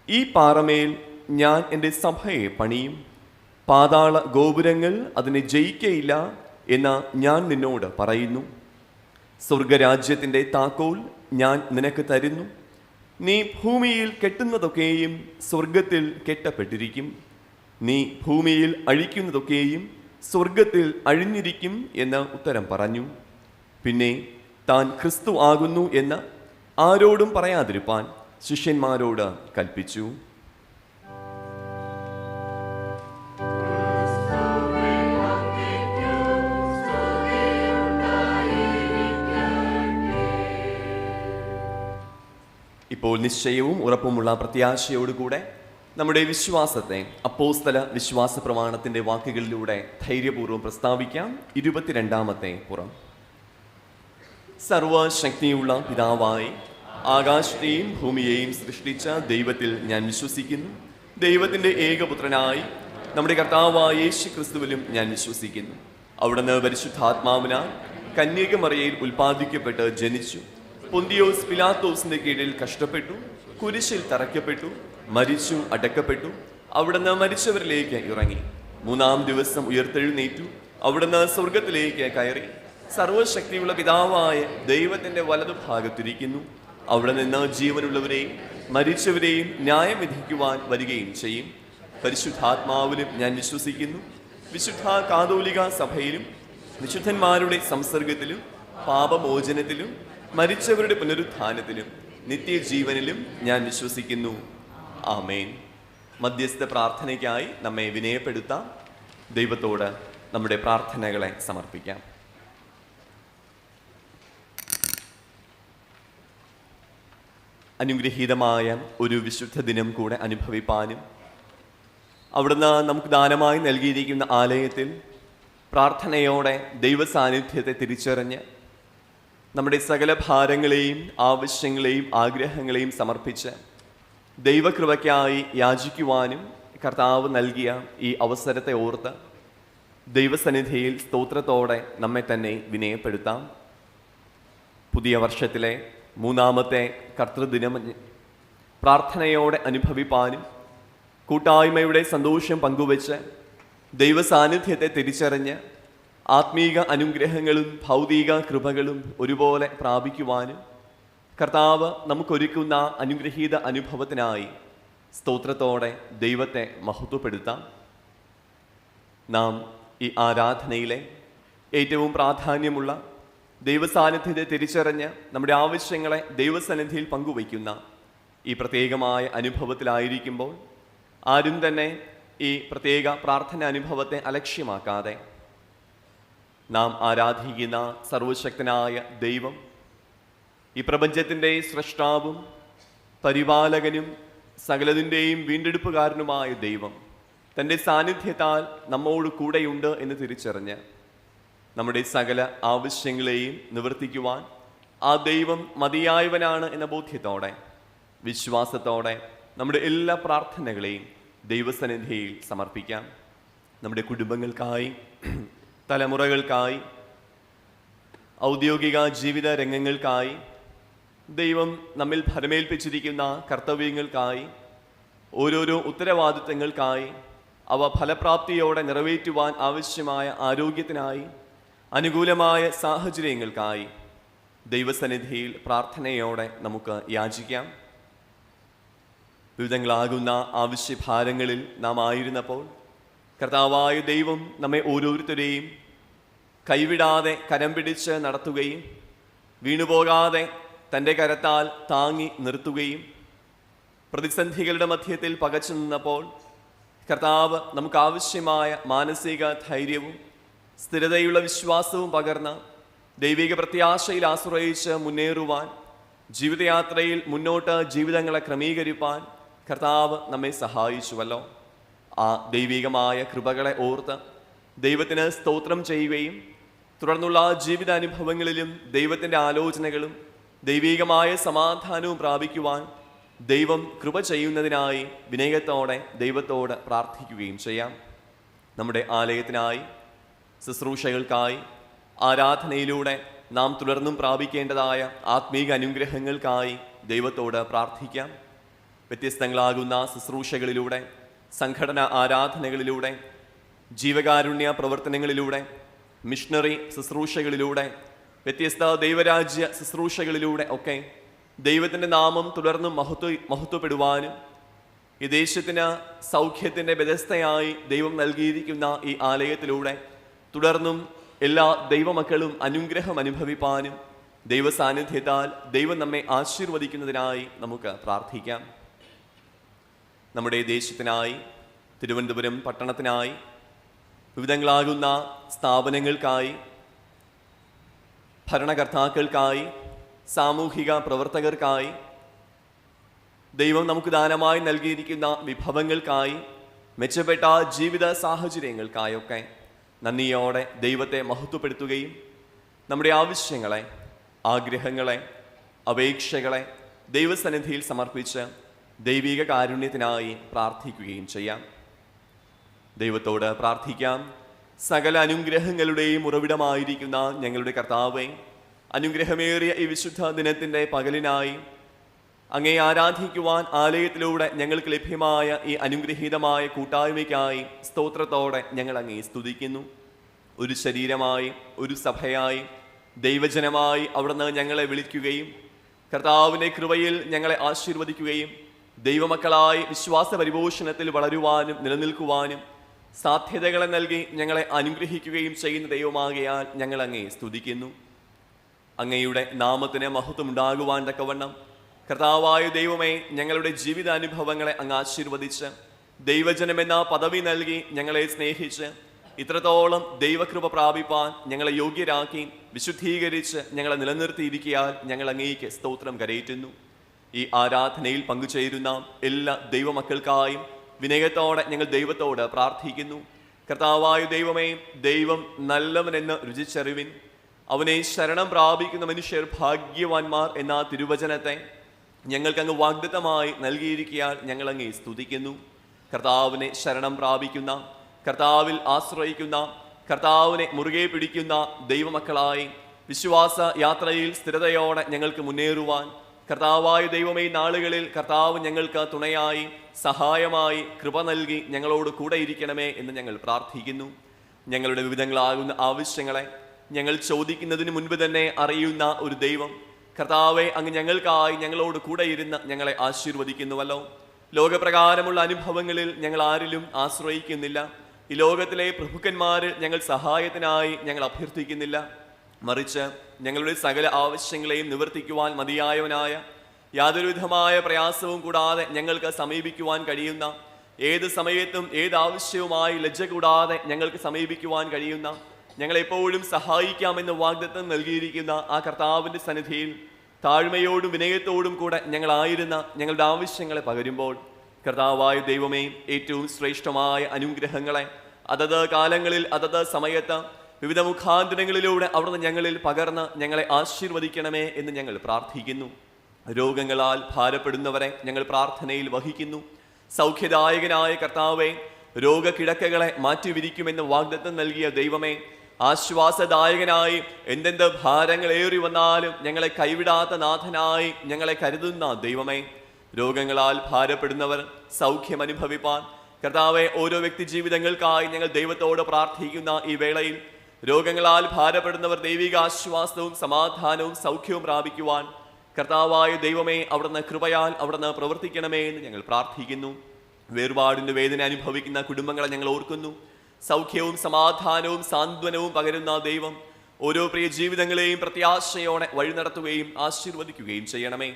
ഈ പാറമേൽ ഞാൻ എൻ്റെ സഭയെ പണിയും, പാതാള ഗോപുരങ്ങൾ അതിനെ ജയിക്കയില്ല എന്ന് ഞാൻ നിന്നോട് പറയുന്നു. സ്വർഗരാജ്യത്തിൻ്റെ താക്കോൽ ഞാൻ നിനക്ക് തരുന്നു. നീ ഭൂമിയിൽ കെട്ടുന്നതൊക്കെയും സ്വർഗത്തിൽ കെട്ടപ്പെട്ടിരിക്കും, നീ ഭൂമിയിൽ അഴിക്കുന്നതൊക്കെയും സ്വർഗത്തിൽ അഴിഞ്ഞിരിക്കും എന്ന് ഉത്തരം പറഞ്ഞു. പിന്നെ താൻ ക്രിസ്തു ആകുന്നു എന്ന് ആരോടും പറയാതിരിപ്പാൻ ശിഷ്യന്മാരോട് കൽപ്പിച്ചു. ഇപ്പോൾ നിശ്ചയവും ഉറപ്പുമുള്ള പ്രത്യാശയോടുകൂടെ നമ്മുടെ വിശ്വാസത്തെ അപ്പോസ്തല വിശ്വാസ പ്രമാണത്തിൻ്റെ വാക്കുകളിലൂടെ ധൈര്യപൂർവ്വം പ്രസ്താവിക്കാം. 22-ാമത്തെ പുറം. സർവശക്തിയുള്ള പിതാവായി ആകാശത്തെയും ഭൂമിയെയും സൃഷ്ടിച്ച ദൈവത്തിൽ ഞാൻ വിശ്വസിക്കുന്നു. ദൈവത്തിൻ്റെ ഏകപുത്രനായി നമ്മുടെ കർത്താവായ യേശു ക്രിസ്തുവിലും ഞാൻ വിശ്വസിക്കുന്നു. അവിടുന്ന് പരിശുദ്ധാത്മാവിനാൽ കന്യകമറിയയിൽ ഉൽപ്പാദിക്കപ്പെട്ട് ജനിച്ചു. പൊന്തിയോസ് പിലാത്തോസിന്റെ കീഴിൽ കഷ്ടപ്പെട്ടു, കുരിശിൽ തറയ്ക്കപ്പെട്ടു, മരിച്ചു, അടക്കപ്പെട്ടു. അവിടുന്ന് മരിച്ചവരിലേക്ക് ഇറങ്ങി. 3-ാം ദിവസം ഉയർത്തെഴുന്നേറ്റു. അവിടുന്ന് സ്വർഗത്തിലേക്ക് കയറി സർവശക്തിയുള്ള പിതാവായ ദൈവത്തിന്റെ വലതുഭാഗത്തിരിക്കുന്നു. അവിടെ നിന്ന് ജീവനുള്ളവരെയും മരിച്ചവരെയും ന്യായം വിധിക്കുവാൻ വരികയും ചെയ്യും. പരിശുദ്ധാത്മാവിലും ഞാൻ വിശ്വസിക്കുന്നു. വിശുദ്ധ കാതോലിക സഭയിലും വിശുദ്ധന്മാരുടെ സംസർഗത്തിലും പാപമോചനത്തിലും മരിച്ചവരുടെ പുനരുത്ഥാനത്തിലും നിത്യജീവനിലും ഞാൻ വിശ്വസിക്കുന്നു. ആമേൻ. മധ്യസ്ഥ പ്രാർത്ഥനയ്ക്കായി നമ്മെ വിനയപ്പെടുത്താം. ദൈവത്തോട് നമ്മുടെ പ്രാർത്ഥനകളെ സമർപ്പിക്കാം. അനുഗ്രഹീതമായ ഒരു വിശുദ്ധ ദിനം കൂടെ അനുഭവിപ്പാനും അവിടുന്ന് നമുക്ക് ദാനമായി നൽകിയിരിക്കുന്ന ആലയത്തിൽ പ്രാർത്ഥനയോടെ ദൈവ സാന്നിധ്യത്തെ തിരിച്ചറിഞ്ഞ് നമ്മുടെ സകല ഭാരങ്ങളെയും ആവശ്യങ്ങളെയും ആഗ്രഹങ്ങളെയും സമർപ്പിച്ച് ദൈവകൃപയ്ക്കായി യാചിക്കുവാനും കർത്താവ് നൽകിയ ഈ അവസരത്തെ ഓർത്ത് ദൈവസന്നിധിയിൽ സ്തോത്രത്തോടെ നമ്മെ തന്നെ വിനയപ്പെടുത്താം. പുതിയ വർഷത്തിലെ 3-ാമത്തെ കർത്തൃദിനം പ്രാർത്ഥനയോടെ അനുഭവിപ്പാനും കൂട്ടായ്മയുടെ സന്തോഷം പങ്കുവച്ച് ദൈവ സാന്നിധ്യത്തെ തിരിച്ചറിഞ്ഞ് ആത്മീക അനുഗ്രഹങ്ങളും ഭൗതിക കൃപകളും ഒരുപോലെ പ്രാപിക്കുവാനും കർത്താവ് നമുക്കൊരുക്കുന്ന അനുഗ്രഹീത അനുഭവത്തിനായി സ്തോത്രത്തോടെ ദൈവത്തെ മഹത്വപ്പെടുത്താം. നാം ഈ ആരാധനയിലെ ഏറ്റവും പ്രാധാന്യമുള്ള ദൈവസാന്നിധ്യത്തെ തിരിച്ചറിഞ്ഞ് നമ്മുടെ ആവശ്യങ്ങളെ ദൈവസന്നിധിയിൽ പങ്കുവയ്ക്കുന്ന ഈ പ്രത്യേകമായ അനുഭവത്തിലായിരിക്കുമ്പോൾ ആരും തന്നെ ഈ പ്രത്യേക പ്രാർത്ഥന അനുഭവത്തെ അലക്ഷ്യമാക്കാതെ നാം ആരാധിക്കുന്ന സർവശക്തനായ ദൈവം, ഈ പ്രപഞ്ചത്തിൻ്റെ സ്രഷ്ടാവും പരിപാലകനും സകലതിൻ്റെയും വീണ്ടെടുപ്പുകാരനുമായ ദൈവം തൻ്റെ സാന്നിധ്യത്താൽ നമ്മോട് കൂടെയുണ്ട് എന്ന് തിരിച്ചറിഞ്ഞ് നമ്മുടെ സകല ആവശ്യങ്ങളെയും നിവർത്തിക്കുവാൻ ആ ദൈവം മതിയായവനാണ് എന്ന ബോധ്യത്തോടെ വിശ്വാസത്തോടെ നമ്മുടെ എല്ലാ പ്രാർത്ഥനകളെയും ദൈവസന്നിധിയിൽ സമർപ്പിക്കാം. നമ്മുടെ കുടുംബങ്ങൾക്കായി, തലമുറകൾക്കായി, ഔദ്യോഗിക ജീവിത രംഗങ്ങൾക്കായി, ദൈവം നമ്മിൽ ഫലമേൽപ്പിച്ചിരിക്കുന്ന കർത്തവ്യങ്ങൾക്കായി, ഓരോരോ ഉത്തരവാദിത്തങ്ങൾക്കായി, അവ ഫലപ്രാപ്തിയോടെ നിറവേറ്റുവാൻ ആവശ്യമായ ആരോഗ്യത്തിനായി, അനുകൂലമായ സാഹചര്യങ്ങൾക്കായി ദൈവസന്നിധിയിൽ പ്രാർത്ഥനയോടെ നമുക്ക് യാചിക്കാം. വിവിധങ്ങളാകുന്ന ആവശ്യഭാരങ്ങളിൽ നാം ആയിരുന്നപ്പോൾ കർത്താവായ ദൈവം നമ്മെ ഓരോരുത്തരെയും കൈവിടാതെ കരം പിടിച്ച് നടത്തുകയും വീണുപോകാതെ തൻ്റെ കരത്താൽ താങ്ങി നിർത്തുകയും പ്രതിസന്ധികളുടെ മധ്യത്തിൽ പകച്ചു നിന്നപ്പോൾ കർത്താവ് നമുക്ക് ആവശ്യമായ മാനസിക ധൈര്യവും സ്ഥിരതയുള്ള വിശ്വാസവും പകർന്ന് ദൈവിക പ്രത്യാശയിൽ ആശ്രയിച്ച് മുന്നേറുവാൻ, ജീവിതയാത്രയിൽ മുന്നോട്ട് ജീവിതങ്ങളെ ക്രമീകരിപ്പാൻ കർത്താവ് നമ്മെ സഹായിച്ചുവല്ലോ. ആ ദൈവികമായ കൃപകളെ ഓർത്ത് ദൈവത്തിന് സ്തോത്രം ചെയ്യുകയും തുടർന്നുള്ള ജീവിതാനുഭവങ്ങളിലും ദൈവത്തിൻ്റെ ആലോചനകളും ദൈവികമായ സമാധാനവും പ്രാപിക്കുവാൻ ദൈവം കൃപ ചെയ്യുന്നതിനായി വിനയത്തോടെ ദൈവത്തോട് പ്രാർത്ഥിക്കുകയും ചെയ്യാം. നമ്മുടെ ആലയത്തിനായി, ശുശ്രൂഷകൾക്കായി, ആരാധനയിലൂടെ നാം തുടർന്നും പ്രാപിക്കേണ്ടതായ ആത്മീക അനുഗ്രഹങ്ങൾക്കായി ദൈവത്തോട് പ്രാർത്ഥിക്കാം. വ്യത്യസ്തങ്ങളാകുന്ന ശുശ്രൂഷകളിലൂടെ, സംഘടന ആരാധനകളിലൂടെ, ജീവകാരുണ്യ പ്രവർത്തനങ്ങളിലൂടെ, മിഷണറി ശുശ്രൂഷകളിലൂടെ, വ്യത്യസ്ത ദൈവരാജ്യ ശുശ്രൂഷകളിലൂടെ ഒക്കെ ദൈവത്തിൻ്റെ നാമം തുടർന്നും മഹത്വപ്പെടുവാനും ഈ ദേശത്തിന് സൗഖ്യത്തിൻ്റെ ബെഥസ്തയായി ദൈവം നൽകിയിരിക്കുന്ന ഈ ആലയത്തിലൂടെ തുടർന്നും എല്ലാ ദൈവമക്കളും അനുഗ്രഹം അനുഭവിപ്പാനും ദൈവസാന്നിധ്യത്താൽ ദൈവം നമ്മെ ആശീർവദിക്കുന്നതിനായി നമുക്ക് പ്രാർത്ഥിക്കാം. നമ്മുടെ ദേശത്തിനായി, തിരുവനന്തപുരം പട്ടണത്തിനായി, വിവിധങ്ങളാകുന്ന സ്ഥാപനങ്ങൾക്കായി, ഭരണകർത്താക്കൾക്കായി, സാമൂഹിക പ്രവർത്തകർക്കായി, ദൈവം നമുക്ക് ദാനമായി നൽകിയിരിക്കുന്ന വിഭവങ്ങൾക്കായി, മെച്ചപ്പെട്ട ജീവിത സാഹചര്യങ്ങൾക്കായൊക്കെ നന്ദിയോടെ ദൈവത്തെ മഹത്വപ്പെടുത്തുകയും നമ്മുടെ ആവശ്യങ്ങളെ, ആഗ്രഹങ്ങളെ, അപേക്ഷകളെ ദൈവസന്നിധിയിൽ സമർപ്പിച്ച് ദൈവിക കാരുണ്യത്തിനായി പ്രാർത്ഥിക്കുകയും ചെയ്യാം. ദൈവത്തോട് പ്രാർത്ഥിക്കാം. സകല അനുഗ്രഹങ്ങളുടെയും ഉറവിടമായിരിക്കുന്ന ഞങ്ങളുടെ കർത്താവേ, അനുഗ്രഹമേറിയ ഈ വിശുദ്ധ ദിനത്തിൻ്റെ പകലിനായി അങ്ങേ ആരാധിക്കുവാൻ ആലയത്തിലൂടെ ഞങ്ങൾക്ക് ലഭ്യമായ ഈ അനുഗ്രഹീതമായ കൂട്ടായ്മയ്ക്കായി സ്തോത്രത്തോടെ ഞങ്ങൾ അങ്ങേ സ്തുതിക്കുന്നു. ഒരു ശരീരമായി, ഒരു സഭയായി, ദൈവജനമായി അവിടുന്ന് ഞങ്ങളെ വിളിക്കുകയും കർത്താവിൻ്റെ കൃപയിൽ ഞങ്ങളെ ആശീർവദിക്കുകയും ദൈവമക്കളായി വിശ്വാസ പരിപോഷണത്തിൽ വളരുവാനും നിലനിൽക്കുവാനും സാധ്യതകളെ നൽകി ഞങ്ങളെ അനുഗ്രഹിക്കുകയും ചെയ്യുന്ന ദൈവമാകയാൽ ഞങ്ങൾ അങ്ങയെ സ്തുതിക്കുന്നു. അങ്ങയുടെ നാമത്തിന് മഹത്വം ഉണ്ടാകുവാൻ തക്കവണ്ണം കർത്താവായ ദൈവമേ, ഞങ്ങളുടെ ജീവിതാനുഭവങ്ങളെ അങ്ങ് ആശീർവദിച്ച് ദൈവജനമെന്ന പദവി നൽകി ഞങ്ങളെ സ്നേഹിച്ച് ഇത്രത്തോളം ദൈവകൃപ പ്രാപിപ്പാൻ ഞങ്ങളെ യോഗ്യരാക്കി വിശുദ്ധീകരിച്ച് ഞങ്ങളെ നിലനിർത്തിയിരിക്കയാൽ ഞങ്ങൾ അങ്ങേക്ക് സ്തോത്രം കരയേറ്റുന്നു. ഈ ആരാധനയിൽ പങ്കുചേരുന്ന എല്ലാ ദൈവമക്കൾക്കായും വിനയത്തോടെ ഞങ്ങൾ ദൈവത്തോട് പ്രാർത്ഥിക്കുന്നു. കർത്താവായ ദൈവമേ, ദൈവം നല്ലവനെന്ന് രുചിച്ചറിവിൻ, അവനെ ശരണം പ്രാപിക്കുന്ന മനുഷ്യർ ഭാഗ്യവാന്മാർ എന്ന തിരുവചനത്തെ ഞങ്ങൾക്കങ്ങ് വാഗ്ദത്തമായി നൽകിയിരിക്കയാൽ ഞങ്ങൾ അങ്ങേ സ്തുതിക്കുന്നു. കർത്താവിനെ ശരണം പ്രാപിക്കുന്ന, കർത്താവിൽ ആശ്രയിക്കുന്ന, കർത്താവിനെ മുറുകെ പിടിക്കുന്ന ദൈവമക്കളായി വിശ്വാസ യാത്രയിൽ സ്ഥിരതയോടെ ഞങ്ങൾക്ക് മുന്നേറുവാൻ കർത്താവായ ദൈവമേ, നാളുകളിൽ കർത്താവ് ഞങ്ങൾക്ക് തുണയായി സഹായമായി കൃപ നൽകി ഞങ്ങളോട് കൂടെ ഇരിക്കണമേ എന്ന് ഞങ്ങൾ പ്രാർത്ഥിക്കുന്നു. ഞങ്ങളുടെ വിവിധങ്ങളാകുന്ന ആവശ്യങ്ങളെ ഞങ്ങൾ ചോദിക്കുന്നതിന് മുൻപ് തന്നെ അറിയുന്ന ഒരു ദൈവം കർത്താവെ, അങ്ങ് ഞങ്ങൾക്കായി ഞങ്ങളോട് കൂടെ ഇരുന്ന് ഞങ്ങളെ ആശീർവദിക്കുന്നുവല്ലോ. ലോകപ്രകാരമുള്ള അനുഭവങ്ങളിൽ ഞങ്ങൾ ആരിലും ആശ്രയിക്കുന്നില്ല. ഈ ലോകത്തിലെ പ്രഭുക്കന്മാരിൽ ഞങ്ങൾ സഹായത്തിനായി ഞങ്ങൾ അഭ്യർത്ഥിക്കുന്നില്ല. മറിച്ച് ഞങ്ങളുടെ സകല ആവശ്യങ്ങളെയും നിവർത്തിക്കുവാൻ മതിയായവനായ, യാതൊരുവിധമായ പ്രയാസവും കൂടാതെ ഞങ്ങൾക്ക് സമീപിക്കുവാൻ കഴിയുന്ന, ഏത് സമയത്തും ഏതാവശ്യവുമായി ലജ്ജ കൂടാതെ ഞങ്ങൾക്ക് സമീപിക്കുവാൻ കഴിയുന്ന, ഞങ്ങളെപ്പോഴും സഹായിക്കാമെന്ന് വാഗ്ദത്തം നൽകിയിരിക്കുന്ന ആ കർത്താവിൻ്റെ സന്നിധിയിൽ താഴ്മയോടും വിനയത്തോടും കൂടെ ഞങ്ങളായിരുന്ന ഞങ്ങളുടെ ആവശ്യങ്ങളെ പകരുമ്പോൾ കർത്താവായ ദൈവമേ, ഏറ്റവും ശ്രേഷ്ഠമായ അനുഗ്രഹങ്ങളെ അതത് കാലങ്ങളിൽ അതത് സമയത്ത് വിവിധ മുഖാന്തരങ്ങളിലൂടെ അവിടുന്ന് ഞങ്ങളിൽ പകർന്ന് ഞങ്ങളെ ആശീർവദിക്കണമേ എന്ന് ഞങ്ങൾ പ്രാർത്ഥിക്കുന്നു. രോഗങ്ങളാൽ ഭാരപ്പെടുന്നവരെ ഞങ്ങൾ പ്രാർത്ഥനയിൽ വഹിക്കുന്നു. സൗഖ്യദായകനായ കർത്താവെ, രോഗകിടക്കകളെ മാറ്റിവിരിക്കുമെന്ന് വാഗ്ദത്തം നൽകിയ ദൈവമേ, ആശ്വാസദായകനായി എന്തെന്ത് ഭാരങ്ങൾ ഏറി വന്നാലും ഞങ്ങളെ കൈവിടാത്ത നാഥനായി ഞങ്ങളെ കരുതുന്ന ദൈവമേ, രോഗങ്ങളാൽ ഭാരപ്പെടുന്നവർ സൗഖ്യം അനുഭവിപ്പാൻ കർത്താവെ, ഓരോ വ്യക്തി ജീവിതങ്ങൾക്കായി ഞങ്ങൾ ദൈവത്തോട് പ്രാർത്ഥിക്കുന്ന ഈ വേളയിൽ രോഗങ്ങളാൽ ഭാരപ്പെടുന്നവർ ദൈവിക ആശ്വാസവും സമാധാനവും സൗഖ്യവും പ്രാപിക്കുവാൻ കർത്താവായ ദൈവമേ, അവിടുന്ന് കൃപയാൽ അവിടുന്ന് പ്രവർത്തിക്കണമേ എന്ന് ഞങ്ങൾ പ്രാർത്ഥിക്കുന്നു. വേർപാടിൻ്റെ വേദന അനുഭവിക്കുന്ന കുടുംബങ്ങളെ ഞങ്ങൾ ഓർക്കുന്നു. സൗഖ്യവും സമാധാനവും സാന്ത്വനവും പകരുന്ന ദൈവം ഓരോ പ്രിയ ജീവിതങ്ങളെയും പ്രത്യാശയോടെ വഴി നടത്തുകയും ആശീർവദിക്കുകയും ചെയ്യണമേ.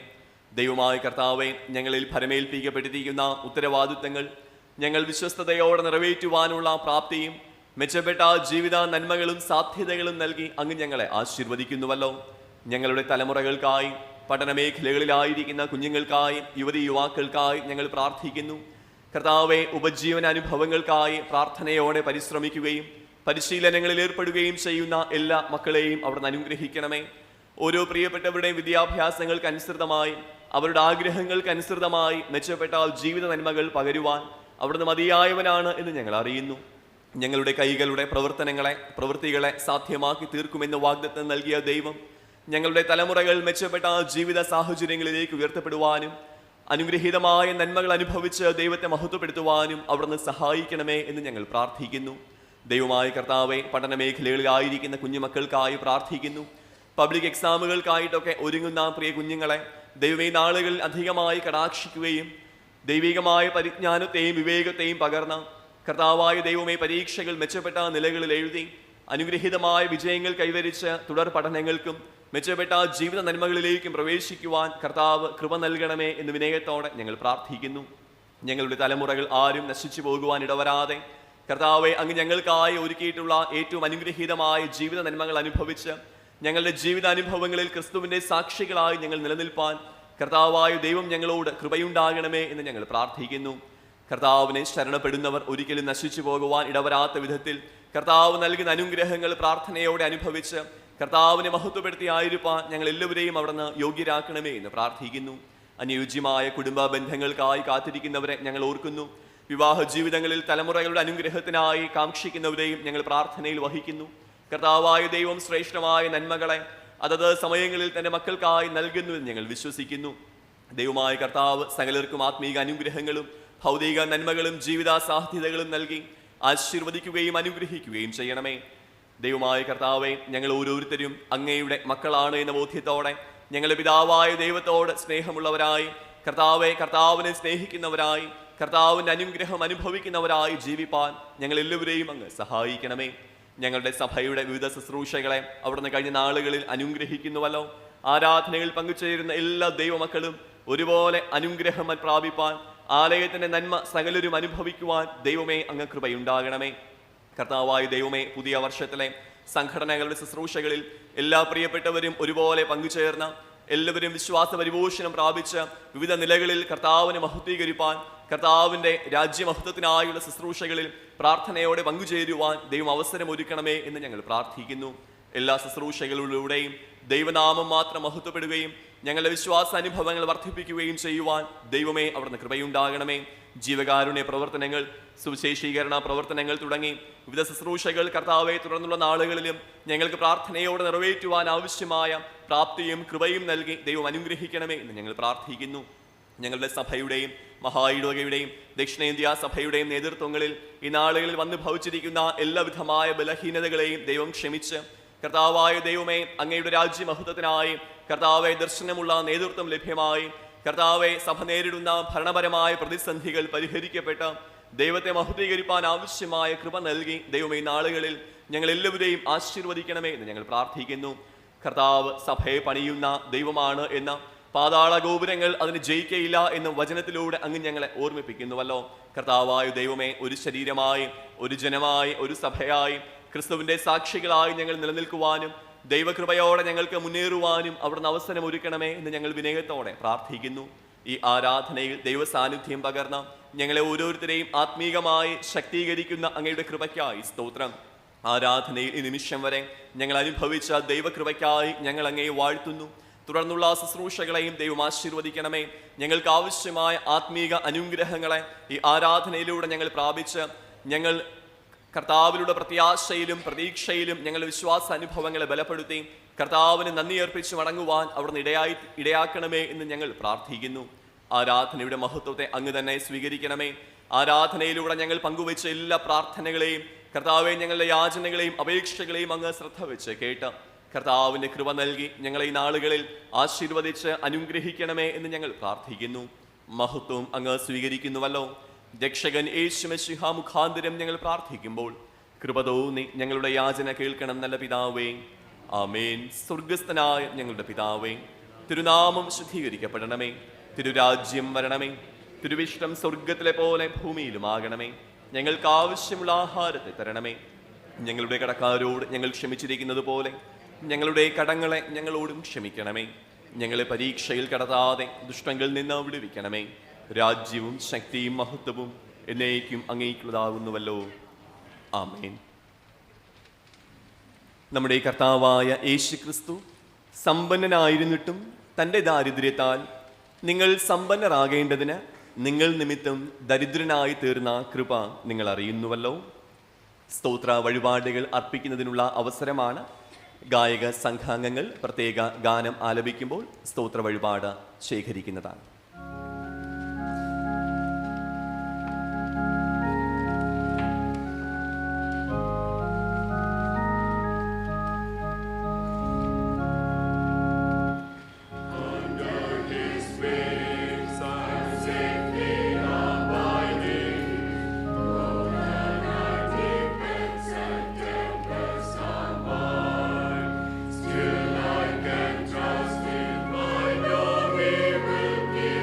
ദൈവമായ കർത്താവെ, ഞങ്ങളിൽ ഫലമേൽപ്പിക്കപ്പെട്ടിരിക്കുന്ന ഉത്തരവാദിത്തങ്ങൾ ഞങ്ങൾ വിശ്വസ്തയോടെ നിറവേറ്റുവാനുള്ള പ്രാപ്തിയും മെച്ചപ്പെട്ട ജീവിത നന്മകളും സാധ്യതകളും നൽകി അങ്ങ് ഞങ്ങളെ ആശീർവദിക്കുന്നുവല്ലോ. ഞങ്ങളുടെ തലമുറകൾക്കായി, പഠനമേഖലകളിലായിരിക്കുന്ന കുഞ്ഞുങ്ങൾക്കായി, യുവതി യുവാക്കൾക്കായി ഞങ്ങൾ പ്രാർത്ഥിക്കുന്നു. കർത്താവെ, ഉപജീവന അനുഭവങ്ങൾക്കായി പ്രാർത്ഥനയോടെ പരിശ്രമിക്കുകയും പരിശീലനങ്ങളിൽ ഏർപ്പെടുകയും ചെയ്യുന്ന എല്ലാ മക്കളെയും അവിടുന്ന് അനുഗ്രഹിക്കണമേ. ഓരോ പ്രിയപ്പെട്ടവരുടെയും വിദ്യാഭ്യാസങ്ങൾക്ക് അനുസൃതമായി, അവരുടെ ആഗ്രഹങ്ങൾക്ക് അനുസൃതമായി മെച്ചപ്പെട്ട ജീവിത നന്മകൾ പകരുവാൻ അവിടുന്ന് മതിയായവനാണ് എന്ന് ഞങ്ങൾ അറിയുന്നു. ഞങ്ങളുടെ കൈകളുടെ പ്രവൃത്തികളെ സാധ്യമാക്കി തീർക്കുമെന്ന് വാഗ്ദത്തം നൽകിയ ദൈവം ഞങ്ങളുടെ തലമുറകൾ മെച്ചപ്പെട്ട ജീവിത സാഹചര്യങ്ങളിലേക്ക് ഉയർത്തപ്പെടുവാനും അനുഗ്രഹീതമായ നന്മകൾ അനുഭവിച്ച് ദൈവത്തെ മഹത്വപ്പെടുത്തുവാനും അവിടുന്ന് സഹായിക്കണമേ എന്ന് ഞങ്ങൾ പ്രാർത്ഥിക്കുന്നു. ദൈവമായ കർത്താവെ, പഠന മേഖലകളിലായിരിക്കുന്ന കുഞ്ഞുമക്കൾക്കായി പ്രാർത്ഥിക്കുന്നു. പബ്ലിക് എക്സാമുകൾക്കായിട്ടൊക്കെ ഒരുങ്ങുന്ന പ്രിയ കുഞ്ഞുങ്ങളെ ദൈവമേ, നാളുകളിൽ അധികമായി കടാക്ഷിക്കുകയും ദൈവികമായ പരിജ്ഞാനത്തെയും വിവേകത്തെയും പകർന്ന കർത്താവായ ദൈവമേ, പരീക്ഷകൾ മെച്ചപ്പെട്ട നിലകളിൽ എഴുതി അനുഗ്രഹീതമായ വിജയങ്ങൾ കൈവരിച്ച് തുടർ പഠനങ്ങൾക്കും മെച്ചപ്പെട്ട ജീവിത നന്മകളിലേക്കും പ്രവേശിക്കുവാൻ കർത്താവ് കൃപ നൽകണമേ എന്ന് വിനയത്തോടെ ഞങ്ങൾ പ്രാർത്ഥിക്കുന്നു. ഞങ്ങളുടെ തലമുറകൾ ആരും നശിച്ചു പോകുവാൻ ഇടവരാതെ കർത്താവെ, അങ്ങ് ഞങ്ങൾക്കായി ഒരുക്കിയിട്ടുള്ള ഏറ്റവും അനുഗ്രഹീതമായ ജീവിത നന്മകൾ അനുഭവിച്ച് ഞങ്ങളുടെ ജീവിതാനുഭവങ്ങളിൽ ക്രിസ്തുവിൻ്റെ സാക്ഷികളായി ഞങ്ങൾ നിലനിൽപ്പാൻ കർത്താവായ ദൈവം ഞങ്ങളോട് കൃപയുണ്ടാകണമേ എന്ന് ഞങ്ങൾ പ്രാർത്ഥിക്കുന്നു. കർത്താവിനെ ശരണപ്പെടുന്നവർ ഒരിക്കലും നശിച്ചു പോകുവാൻ ഇടവരാത്ത വിധത്തിൽ കർത്താവ് നൽകുന്ന അനുഗ്രഹങ്ങൾ പ്രാർത്ഥനയോടെ അനുഭവിച്ച് കർത്താവിനെ മഹത്വപ്പെടുത്തിയായിരിക്കാൻ ഞങ്ങൾ എല്ലാവരെയും അവിടുന്ന് യോഗ്യരാക്കണമേ എന്ന് പ്രാർത്ഥിക്കുന്നു. അനുയോജ്യമായ കുടുംബ ബന്ധങ്ങൾക്കായി കാത്തിരിക്കുന്നവരെ ഞങ്ങൾ ഓർക്കുന്നു. വിവാഹ ജീവിതങ്ങളിൽ തലമുറകളുടെ അനുഗ്രഹത്തിനായി കാക്ഷിക്കുന്നവരെയും ഞങ്ങൾ പ്രാർത്ഥനയിൽ വഹിക്കുന്നു. കർത്താവായ ദൈവം ശ്രേഷ്ഠമായ നന്മകളെ അതത് സമയങ്ങളിൽ തന്റെ മക്കൾക്കായി നൽകുന്നുവെന്ന് ഞങ്ങൾ വിശ്വസിക്കുന്നു. ദൈവമായ കർത്താവ് സകലർക്കും ആത്മീക അനുഗ്രഹങ്ങളും ഭൗതിക നന്മകളും ജീവിത സാധ്യതകളും നൽകി ആശീർവദിക്കുകയും അനുഗ്രഹിക്കുകയും ചെയ്യണമേ. ദൈവമായ കർത്താവെ, ഞങ്ങൾ ഓരോരുത്തരും അങ്ങയുടെ മക്കളാണ് എന്ന ബോധ്യത്തോടെ ഞങ്ങളുടെ പിതാവായ ദൈവത്തോട് സ്നേഹമുള്ളവരായി, കർത്താവിനെ സ്നേഹിക്കുന്നവരായി, കർത്താവിൻ്റെ അനുഗ്രഹം അനുഭവിക്കുന്നവരായി ജീവിപ്പാൻ ഞങ്ങളെല്ലാവരെയും അങ്ങ് സഹായിക്കണമേ. ഞങ്ങളുടെ സഭയുടെ വിവിധ ശുശ്രൂഷകളെ അവിടുന്ന് കഴിഞ്ഞ നാളുകളിൽ അനുഗ്രഹിക്കുന്നുവല്ലോ. ആരാധനയിൽ പങ്കുചേരുന്ന എല്ലാ ദൈവമക്കളും ഒരുപോലെ അനുഗ്രഹം പ്രാപിപ്പാൻ, ആലയത്തിന്റെ നന്മ സകലരും അനുഭവിക്കുവാൻ ദൈവമേ അങ്ങ് കൃപയുണ്ടാകണമേ. കർത്താവായ ദൈവമേ, പുതിയ വർഷത്തിലെ സംഘടനകളുടെ ശുശ്രൂഷകളിൽ എല്ലാ പ്രിയപ്പെട്ടവരും ഒരുപോലെ പങ്കുചേർന്ന എല്ലാവരും വിശ്വാസ പരിപോഷണം പ്രാപിച്ച് വിവിധ നിലകളിൽ കർത്താവിനെ മഹത്വീകരിപ്പാൻ, കർത്താവിൻ്റെ രാജ്യമഹത്വത്തിനായുള്ള ശുശ്രൂഷകളിൽ പ്രാർത്ഥനയോടെ പങ്കുചേരുവാൻ ദൈവം അവസരം ഒരുക്കണമേ എന്ന് ഞങ്ങൾ പ്രാർത്ഥിക്കുന്നു. എല്ലാ ശുശ്രൂഷകളിലൂടെയും ദൈവനാമം മാത്രം മഹത്വപ്പെടുകയും ഞങ്ങളുടെ വിശ്വാസ അനുഭവങ്ങൾ വർദ്ധിപ്പിക്കുകയും ചെയ്യുവാൻ ദൈവമേ അവിടുന്ന് കൃപയുണ്ടാകണമേ. ജീവകാരുണ്യ പ്രവർത്തനങ്ങൾ, സുവിശേഷീകരണ പ്രവർത്തനങ്ങൾ തുടങ്ങി വിവിധ ശുശ്രൂഷകൾ കർത്താവെ തുടർന്നുള്ള നാളുകളിലും ഞങ്ങൾക്ക് പ്രാർത്ഥനയോടെ നിറവേറ്റുവാൻ ആവശ്യമായ പ്രാപ്തിയും കൃപയും നൽകി ദൈവം അനുഗ്രഹിക്കണമേ എന്ന് ഞങ്ങൾ പ്രാർത്ഥിക്കുന്നു. ഞങ്ങളുടെ സഭയുടെയും മഹായിടവകയുടെയും ദക്ഷിണേന്ത്യാ സഭയുടെയും നേതൃത്വങ്ങളിൽ ഈ നാളുകളിൽ വന്നു ഭവിച്ചിരിക്കുന്ന എല്ലാവിധമായ ബലഹീനതകളെയും ദൈവം ക്ഷമിച്ച്, കർത്താവായ ദൈവമേ അങ്ങയുടെ രാജ്യമഹത്വത്തിനായി കർത്താവെ ദർശനമുള്ള നേതൃത്വം ലഭ്യമായി, കർത്താവെ സഭ നേരിടുന്ന ഭരണപരമായ പ്രതിസന്ധികൾ പരിഹരിക്കപ്പെട്ട് ദൈവത്തെ മഹത്വീകരിപ്പാൻ ആവശ്യമായ കൃപ നൽകി ദൈവമേ നാളുകളിൽ ഞങ്ങൾ എല്ലാവരെയും ആശീർവദിക്കണമേ എന്ന് ഞങ്ങൾ പ്രാർത്ഥിക്കുന്നു. കർത്താവ് സഭയെ പണിയുന്ന ദൈവമാണ് എന്ന, പാതാള ഗോപുരങ്ങൾ അതിന് ജയിക്കയില്ല എന്ന വചനത്തിലൂടെ അങ്ങ് ഞങ്ങളെ ഓർമ്മിപ്പിക്കുന്നുവല്ലോ. കർത്താവായ ദൈവമേ, ഒരു ശരീരമായി, ഒരു ജനമായി, ഒരു സഭയായി ക്രിസ്തുവിന്റെ സാക്ഷികളായി ഞങ്ങൾ നിലനിൽക്കുവാനും ദൈവകൃപയോടെ ഞങ്ങൾക്ക് മുന്നേറുവാനും അവിടുന്ന് അവസരം ഒരുക്കണമേ എന്ന് ഞങ്ങൾ വിനയത്തോടെ പ്രാർത്ഥിക്കുന്നു. ഈ ആരാധനയിൽ ദൈവ സാന്നിധ്യം പകർന്ന ഞങ്ങളെ ഓരോരുത്തരെയും ആത്മീകമായി ശക്തീകരിക്കുന്ന അങ്ങയുടെ കൃപയ്ക്കായി സ്തോത്രം. ആരാധനയിൽ ഈ നിമിഷം വരെ ഞങ്ങൾ അനുഭവിച്ച ദൈവകൃപയ്ക്കായി ഞങ്ങൾ അങ്ങയെ വാഴ്ത്തുന്നു. തുടർന്നുള്ള ശുശ്രൂഷകളെയും ദൈവം ആശീർവദിക്കണമേ. ഞങ്ങൾക്ക് ആവശ്യമായ ആത്മീക അനുഗ്രഹങ്ങളെ ഈ ആരാധനയിലൂടെ ഞങ്ങൾ പ്രാപിച്ച് ഞങ്ങൾ കർത്താവിലുള്ള പ്രത്യാശയിലും പ്രതീക്ഷയിലും ഞങ്ങളുടെ വിശ്വാസ അനുഭവങ്ങളെ ബലപ്പെടുത്തി കർത്താവിന് നന്ദി അർപ്പിച്ച് മടങ്ങുവാൻ അവിടുന്ന് ഇടയാക്കണമേ എന്ന് ഞങ്ങൾ പ്രാർത്ഥിക്കുന്നു. ആരാധനയുടെ മഹത്വത്തെ അങ്ങ് തന്നെ സ്വീകരിക്കണമേ. ആരാധനയിലൂടെ ഞങ്ങൾ പങ്കുവെച്ച എല്ലാ പ്രാർത്ഥനകളെയും കർത്താവെ, ഞങ്ങളുടെ യാചനകളെയും അപേക്ഷകളെയും അങ്ങ് ശ്രദ്ധ വെച്ച് കേട്ട് കർത്താവിൻ്റെ കൃപ നൽകി ഞങ്ങളെ ഈ നാളുകളിൽ ആശീർവദിച്ച് അനുഗ്രഹിക്കണമേ എന്ന് ഞങ്ങൾ പ്രാർത്ഥിക്കുന്നു. മഹത്വം അങ്ങ് സ്വീകരിക്കുന്നുവല്ലോ. രക്ഷകൻ യേശുമിശിഹാ മുഖാന്തരം ഞങ്ങൾ പ്രാർത്ഥിക്കുമ്പോൾ കൃപ തോന്നി ഞങ്ങളുടെ യാചന കേൾക്കണം നല്ല പിതാവേ. ആമേൻ. സ്വർഗസ്ഥനായ ഞങ്ങളുടെ പിതാവേ, തിരുനാമം ശുദ്ധീകരിക്കപ്പെടണമേ. തിരുരാജ്യം വരണമേ. തിരുവിഷ്ടം സ്വർഗത്തിലെ പോലെ ഭൂമിയിലുമാകണമേ. ഞങ്ങൾക്ക് ആവശ്യമുള്ള ആഹാരത്തെ തരണമേ. ഞങ്ങളുടെ കടക്കാരോട് ഞങ്ങൾ ക്ഷമിച്ചിരിക്കുന്നത് പോലെ ഞങ്ങളുടെ കടങ്ങളെ ഞങ്ങളോടും ക്ഷമിക്കണമേ. ഞങ്ങളെ പരീക്ഷയിൽ കടത്താതെ ദുഷ്ടങ്ങളിൽ നിന്ന് വിടുവിക്കണമേ. രാജ്യവും ശക്തിയും മഹത്വവും എന്നേക്കും അങ്ങേക്കുള്ളതാകുന്നുവല്ലോ. ആമേൻ. നമ്മുടെ കർത്താവായ യേശുക്രിസ്തു സമ്പന്നനായിരുന്നിട്ടും തൻ്റെ ദാരിദ്ര്യത്താൽ നിങ്ങൾ സമ്പന്നരാകേണ്ടതിന് നിങ്ങൾ നിമിത്തം ദരിദ്രനായി തീർന്ന കൃപ നിങ്ങൾ അറിയുന്നുവല്ലോ. സ്തോത്ര വഴിപാടുകൾ അർപ്പിക്കുന്നതിനുള്ള അവസരമാണ്. ഗായക സംഘാംഗങ്ങൾ പ്രത്യേക ഗാനം ആലപിക്കുമ്പോൾ സ്തോത്ര വഴിപാട് ശേഖരിക്കുന്നതാണ്. Still I can trust in my Lord, He will give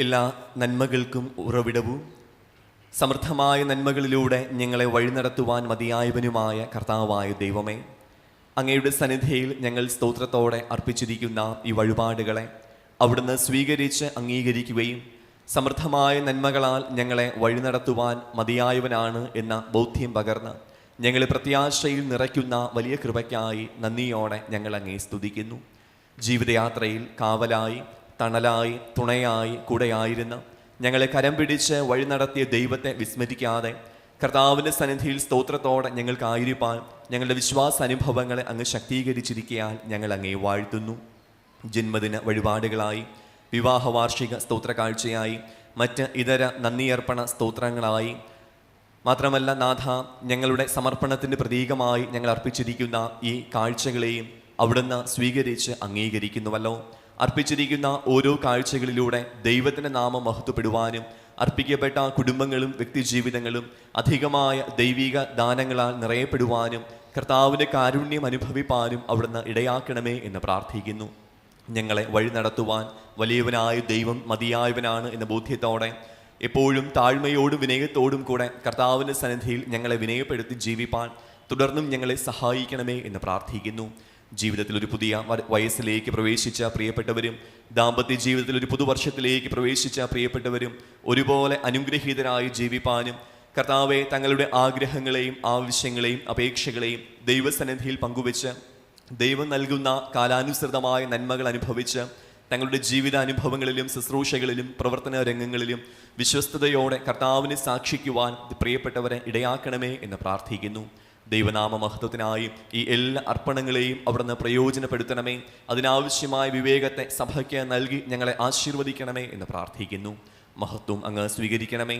എല്ലാ നന്മകൾക്കും ഉറവിടവും സമൃദ്ധമായ നന്മകളിലൂടെ ഞങ്ങളെ വഴി നടത്തുവാൻ മതിയായവനുമായ കർത്താവായ ദൈവമേ, അങ്ങയുടെ സന്നിധിയിൽ ഞങ്ങൾ സ്തോത്രത്തോടെ അർപ്പിച്ചിരിക്കുന്ന ഈ വഴിപാടുകളെ അവിടുന്ന് സ്വീകരിച്ച് അംഗീകരിക്കുകയും സമൃദ്ധമായ നന്മകളാൽ ഞങ്ങളെ വഴി നടത്തുവാൻ മതിയായവനാണ് എന്ന ബോധ്യം പകർന്ന് ഞങ്ങളെ പ്രത്യാശയിൽ നിറയ്ക്കുന്ന വലിയ കൃപയ്ക്കായി നന്ദിയോടെ ഞങ്ങൾ അങ്ങേ സ്തുതിക്കുന്നു. ജീവിതയാത്രയിൽ കാവലായി, തണലായി, തുണയായി കൂടെയായിരുന്ന ഞങ്ങളെ കരം പിടിച്ച് വഴി നടത്തിയ ദൈവത്തെ വിസ്മരിക്കാതെ കർത്താവിൻ്റെ സന്നിധിയിൽ സ്തോത്രത്തോടെ ഞങ്ങൾക്കായിരിക്കാൻ ഞങ്ങളുടെ വിശ്വാസ അനുഭവങ്ങളെ അങ്ങ് ശക്തീകരിച്ചിരിക്കാൻ ഞങ്ങൾ അങ്ങേ വാഴ്ത്തുന്നു. ജന്മദിന വഴിപാടുകളായി, വിവാഹ വാർഷിക സ്തോത്ര കാഴ്ചയായി, മറ്റ് ഇതര നന്ദിയർപ്പണ സ്തോത്രങ്ങളായി, മാത്രമല്ല നാഥ, ഞങ്ങളുടെ സമർപ്പണത്തിൻ്റെ പ്രതീകമായി ഞങ്ങൾ അർപ്പിച്ചിരിക്കുന്ന ഈ കാഴ്ചകളെയും അവിടുന്ന് സ്വീകരിച്ച് അംഗീകരിക്കുന്നുവല്ലോ. അർപ്പിച്ചിരിക്കുന്ന ഓരോ കാഴ്ചകളിലൂടെ ദൈവത്തിൻ്റെ നാമം മഹത്വപ്പെടുവാനും അർപ്പിക്കപ്പെട്ട കുടുംബങ്ങളും വ്യക്തിജീവിതങ്ങളും അധികമായ ദൈവിക ദാനങ്ങളാൽ നിറയപ്പെടുവാനും കർത്താവിൻ്റെ കാരുണ്യം അനുഭവിപ്പാനും അവിടുന്ന് ഇടയാക്കണമേ എന്ന് പ്രാർത്ഥിക്കുന്നു. ഞങ്ങളെ വഴി നടത്തുവാൻ വലിയവനായ ദൈവം മതിയായവനാണ് എന്ന ബോധ്യത്തോടെ എപ്പോഴും താഴ്മയോടും വിനയത്തോടും കൂടെ കർത്താവിൻ്റെ സന്നിധിയിൽ ഞങ്ങളെ വിനയപ്പെടുത്തി ജീവിപ്പാൻ തുടർന്നും ഞങ്ങളെ സഹായിക്കണമേ എന്ന് പ്രാർത്ഥിക്കുന്നു. ജീവിതത്തിൽ ഒരു പുതിയ വയസ്സിലേക്ക് പ്രവേശിച്ച പ്രിയപ്പെട്ടവരും ദാമ്പത്യ ജീവിതത്തിൽ ഒരു പുതുവർഷത്തിലേക്ക് പ്രവേശിച്ച പ്രിയപ്പെട്ടവരും ഒരുപോലെ അനുഗ്രഹീതരായി ജീവിപ്പാനും കർത്താവെ തങ്ങളുടെ ആഗ്രഹങ്ങളെയും ആവശ്യങ്ങളെയും അപേക്ഷകളെയും ദൈവസന്നിധിയിൽ പങ്കുവെച്ച് ദൈവം നൽകുന്ന കാലാനുസൃതമായ നന്മകൾ അനുഭവിച്ച് തങ്ങളുടെ ജീവിതാനുഭവങ്ങളിലും ശുശ്രൂഷകളിലും പ്രവർത്തന രംഗങ്ങളിലും വിശ്വസ്തയോടെ കർത്താവിനെ സാക്ഷിക്കുവാൻ പ്രിയപ്പെട്ടവരെ ഇടയാക്കണമേ എന്ന് പ്രാർത്ഥിക്കുന്നു. ദൈവനാമ മഹത്വത്തിനായി ഈ എല്ലാ അർപ്പണങ്ങളെയും അവിടുന്ന് പ്രയോജനപ്പെടുത്തണമേ. അതിനാവശ്യമായ വിവേകത്തെ സഭയ്ക്ക് നൽകി ഞങ്ങളെ ആശീർവദിക്കണമേ എന്ന് പ്രാർത്ഥിക്കുന്നു. മഹത്വം അങ്ങ് സ്വീകരിക്കണമേ.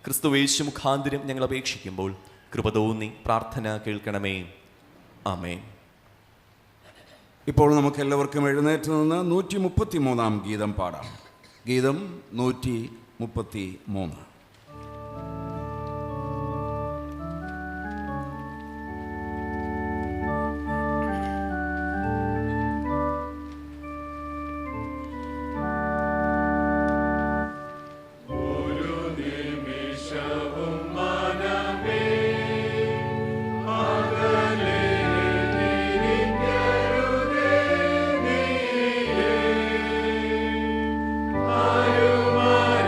ക്രിസ്തുയേശു മുഖാന്തരം ഞങ്ങൾ അപേക്ഷിക്കുമ്പോൾ കൃപ തോന്നി പ്രാർത്ഥന കേൾക്കണമേ. ആമേൻ. ഇപ്പോൾ നമുക്ക് എല്ലാവർക്കും എഴുന്നേറ്റ് നിന്ന് 133 ഗീതം പാടാം. ഗീതം 133.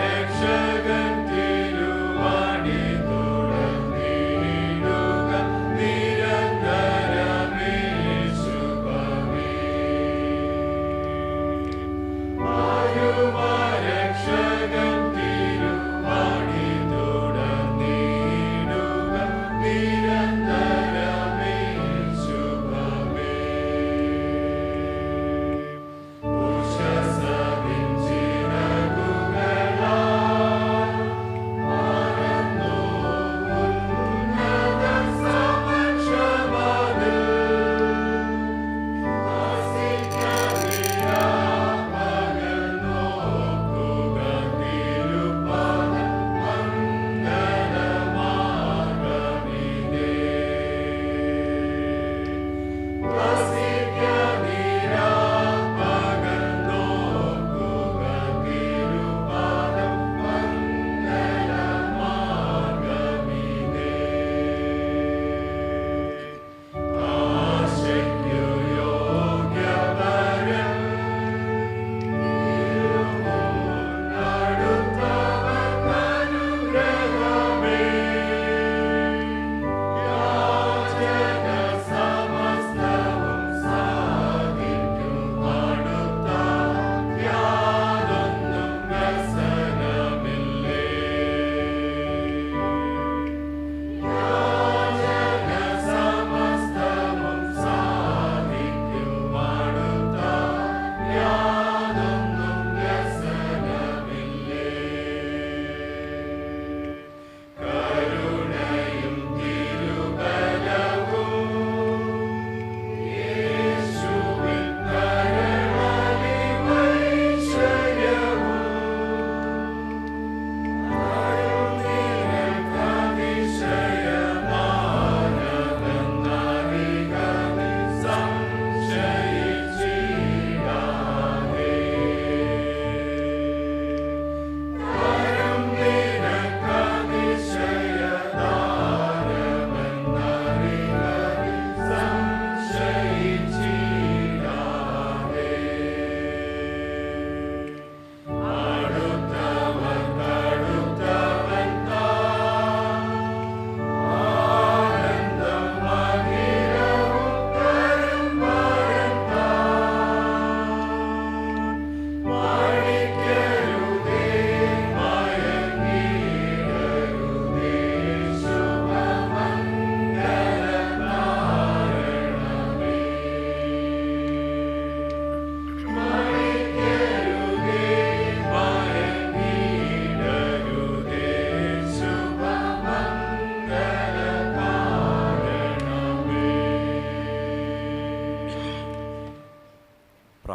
Rexhagan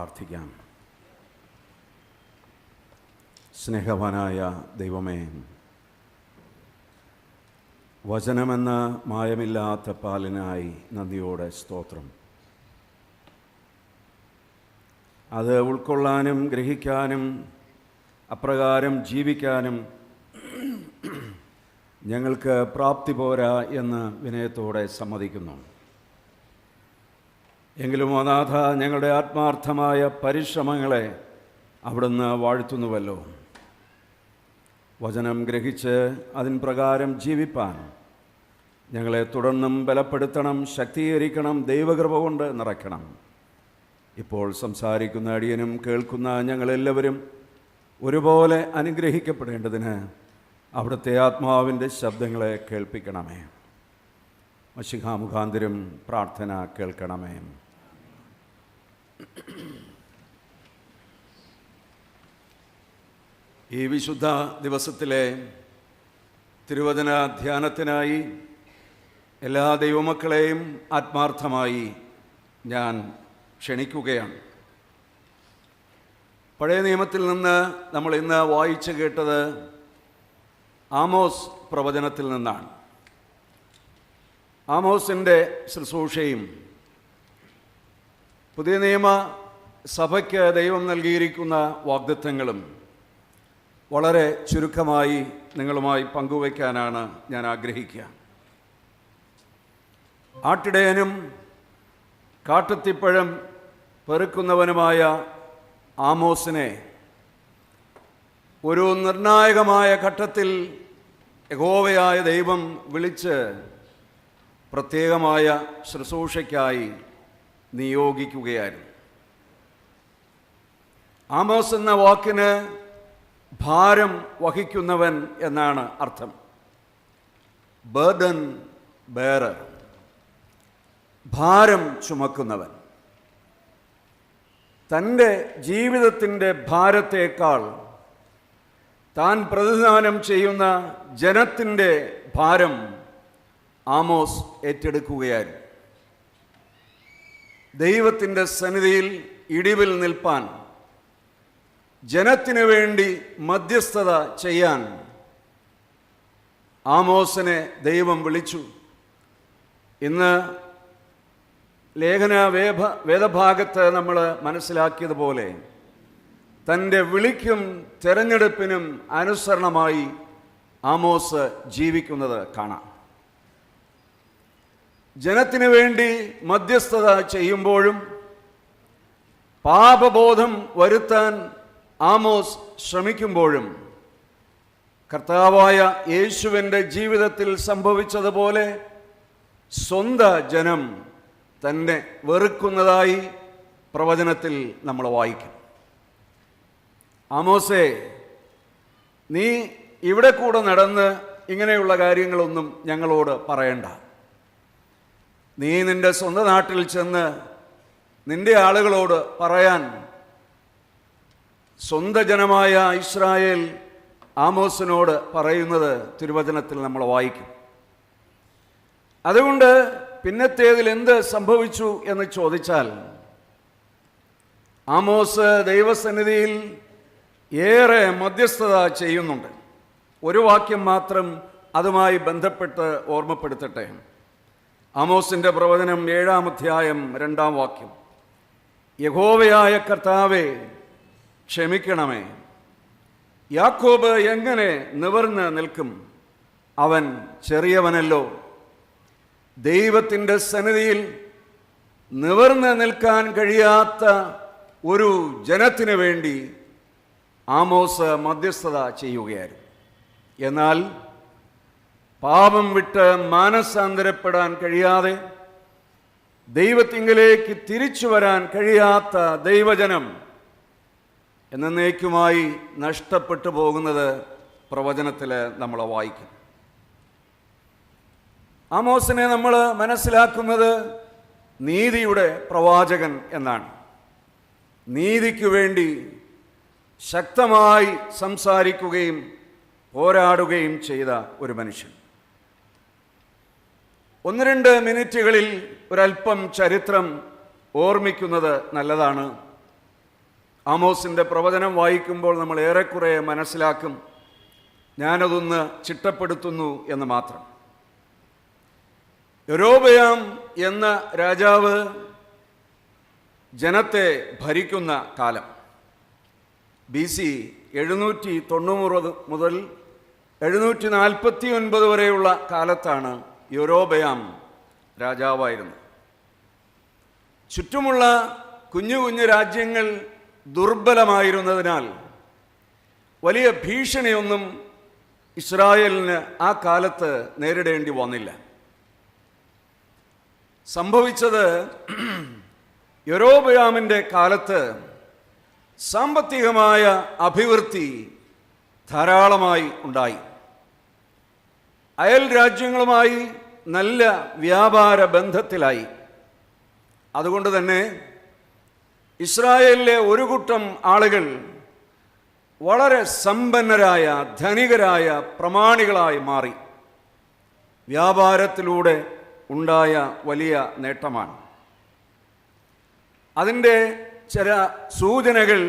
പ്രാർത്ഥിക്കാം. സ്നേഹവാനായ ദൈവമേ, വചനമെന്ന മായമില്ലാത്ത പാലിനായി നന്ദിയോടെ സ്തോത്രം. അത് ഉൾക്കൊള്ളാനും ഗ്രഹിക്കാനും അപ്രകാരം ജീവിക്കാനും ഞങ്ങൾക്ക് പ്രാപ്തി പോരാ എന്ന് വിനയത്തോടെ സമ്മതിക്കുന്നു. എങ്കിലും നാഥ, ഞങ്ങളുടെ ആത്മാർത്ഥമായ പരിശ്രമങ്ങളെ അവിടുന്ന് വാഴ്ത്തുന്നുവല്ലോ. വചനം ഗ്രഹിച്ച് അതിന് പ്രകാരം ജീവിപ്പാൻ ഞങ്ങളെ തുടർന്നും ബലപ്പെടുത്തണം, ശക്തീകരിക്കണം, ദൈവകൃപ കൊണ്ട് നിറയ്ക്കണം. ഇപ്പോൾ സംസാരിക്കുന്ന അടിയനും കേൾക്കുന്ന ഞങ്ങളെല്ലാവരും ഒരുപോലെ അനുഗ്രഹിക്കപ്പെടേണ്ടതിന് അവിടുത്തെ ആത്മാവിൻ്റെ ശബ്ദങ്ങളെ കേൾപ്പിക്കണമേ. മശിഹാ മുഖാന്തരം പ്രാർത്ഥന കേൾക്കണമേ. ഈ വിശുദ്ധ ദിവസത്തിലെ തിരുവചന ധ്യാനത്തിനായി എല്ലാ ദൈവമക്കളെയും ആത്മാർത്ഥമായി ഞാൻ ക്ഷണിക്കുകയാണ്. പഴയ നിയമത്തിൽ നിന്ന് നമ്മൾ ഇന്ന് വായിച്ചു കേട്ടത് ആമോസ് പ്രവചനത്തിൽ നിന്നാണ്. ആമോസിൻ്റെ ശുശ്രൂഷയും പുതിയ നിയമ സഭയ്ക്ക് ദൈവം നൽകിയിരിക്കുന്ന വാഗ്ദത്തങ്ങളും വളരെ ചുരുക്കമായി നിങ്ങളുമായി പങ്കുവയ്ക്കാനാണ് ഞാൻ ആഗ്രഹിക്കുക. ആട്ടിടയനും കാട്ടുത്തിപ്പഴം പെറുക്കുന്നവനുമായ ആമോസിനെ ഒരു നിർണായകമായ ഘട്ടത്തിൽ യഹോവയായ ദൈവം വിളിച്ച് പ്രത്യേകമായ ശുശ്രൂഷയ്ക്കായി നിയോഗിക്കുകയായിരുന്നു. ആമോസ് എന്ന വാക്കിന് ഭാരം വഹിക്കുന്നവൻ എന്നാണ് അർത്ഥം. ബർഡൻ ബെയറർ, ഭാരം ചുമക്കുന്നവൻ. തൻ്റെ ജീവിതത്തിൻ്റെ ഭാരത്തേക്കാൾ താൻ പ്രതിദാനം ചെയ്യുന്ന ജനത്തിൻ്റെ ഭാരം ആമോസ് ഏറ്റെടുക്കുകയായിരുന്നു. ദൈവത്തിൻ്റെ സന്നിധിയിൽ ഇടിവിൽ നിൽപ്പാൻ, ജനത്തിനു വേണ്ടി മധ്യസ്ഥത ചെയ്യാൻ ആമോസിനെ ദൈവം വിളിച്ചു. ഇന്ന് വേദഭാഗത്ത് നമ്മൾ മനസ്സിലാക്കിയതുപോലെ തൻ്റെ വിളിക്കും തെരഞ്ഞെടുപ്പിനും അനുസരണമായി ആമോസ് ജീവിക്കുന്നത് കാണാം. ജനത്തിനു വേണ്ടി മധ്യസ്ഥത ചെയ്യുമ്പോഴും പാപബോധം വരുത്താൻ ആമോസ് ശ്രമിക്കുമ്പോഴും കർത്താവായ യേശുവിൻ്റെ ജീവിതത്തിൽ സംഭവിച്ചതുപോലെ സ്വന്തം ജനം തന്നെ വെറുക്കുന്നതായി പ്രവചനത്തിൽ നമ്മൾ വായിക്കും. ആമോസേ, നീ ഇവിടെ കൂടെ നടന്ന് ഇങ്ങനെയുള്ള കാര്യങ്ങളൊന്നും ഞങ്ങളോട് പറയണ്ട. നീ നിൻ്റെ സ്വന്തം നാട്ടിൽ ചെന്ന് നിൻ്റെ ആളുകളോട് പറയാൻ സ്വന്തം ജനമായ ഇസ്രായേൽ ആമോസിനോട് പറയുന്നത് തിരുവചനത്തിൽ നമ്മൾ വായിക്കും. അതുകൊണ്ട് പിന്നത്തേതിൽ എന്ത് സംഭവിച്ചു എന്ന് ചോദിച്ചാൽ, ആമോസ് ദൈവസന്നിധിയിൽ ഏറെ മധ്യസ്ഥത ചെയ്യുന്നുണ്ട്. ഒരു വാക്യം മാത്രം അതുമായി ബന്ധപ്പെട്ട് ഓർമ്മപ്പെടുത്തട്ടെ. ആമോസിൻ്റെ പ്രവചനം 7-ാം അധ്യായം 2-ാം വാക്യം. യഹോവയായ കർത്താവേ, ക്ഷമിക്കണമേ. യാക്കോബ് എങ്ങനെ നിവർന്ന് നിൽക്കും? അവൻ ചെറിയവനല്ലോ. ദൈവത്തിൻ്റെ സന്നിധിയിൽ നിവർന്ന് നിൽക്കാൻ കഴിയാത്ത ഒരു ജനത്തിനു വേണ്ടി ആമോസ് മധ്യസ്ഥത ചെയ്യുകയായിരുന്നു. എന്നാൽ പാപം വിട്ട് മാനസാന്തരപ്പെടാൻ കഴിയാതെ ദൈവത്തിങ്കലേക്ക് തിരിച്ചു വരാൻ കഴിയാത്ത ദൈവജനം എന്നേക്കുമായി നഷ്ടപ്പെട്ടു പോകുന്നത് പ്രവചനത്തിൽ നമ്മൾ വായിക്കും. ആമോസിനെ നമ്മൾ മനസ്സിലാക്കുന്നത് നീതിയുടെ പ്രവാചകൻ എന്നാണ്. നീതിക്ക് വേണ്ടി ശക്തമായി സംസാരിക്കുകയും പോരാടുകയും ചെയ്ത ഒരു മനുഷ്യൻ. 1-2 മിനിറ്റുകളിൽ ഒരല്പം ചരിത്രം ഓർമ്മിക്കുന്നത് നല്ലതാണ്. ആമോസിൻ്റെ പ്രവചനം വായിക്കുമ്പോൾ നമ്മൾ ഏറെക്കുറെ മനസ്സിലാക്കും. ഞാനതൊന്ന് ചിട്ടപ്പെടുത്തുന്നു എന്ന് മാത്രം. യൊരോബെയാം എന്ന രാജാവ് ജനത്തെ ഭരിക്കുന്ന കാലം BC 790 മുതൽ 749 വരെയുള്ള കാലത്താണ് യൊരോബെയാം രാജാവായിരുന്നത്. ചുറ്റുമുള്ള കുഞ്ഞു കുഞ്ഞു രാജ്യങ്ങൾ ദുർബലമായിരുന്നതിനാൽ വലിയ ഭീഷണിയൊന്നും ഇസ്രായേലിന് ആ കാലത്ത് നേരിടേണ്ടി വന്നില്ല. സംഭവിച്ചത് യൊരോബെയാമിൻ്റെ കാലത്ത് സാമ്പത്തികമായ അഭിവൃദ്ധി ധാരാളമായി ഉണ്ടായി. അയൽ രാജ്യങ്ങളുമായി നല്ല വ്യാപാര ബന്ധത്തിലായി. അതുകൊണ്ട് തന്നെ ഇസ്രായേലിലെ ഒരു കൂട്ടം ആളുകൾ വളരെ സമ്പന്നരായ ധനികരായ പ്രമാണികളായി മാറി. വ്യാപാരത്തിലൂടെ ഉണ്ടായ വലിയ നേട്ടമാണ്. അതിൻ്റെ ചില സൂചനകൾ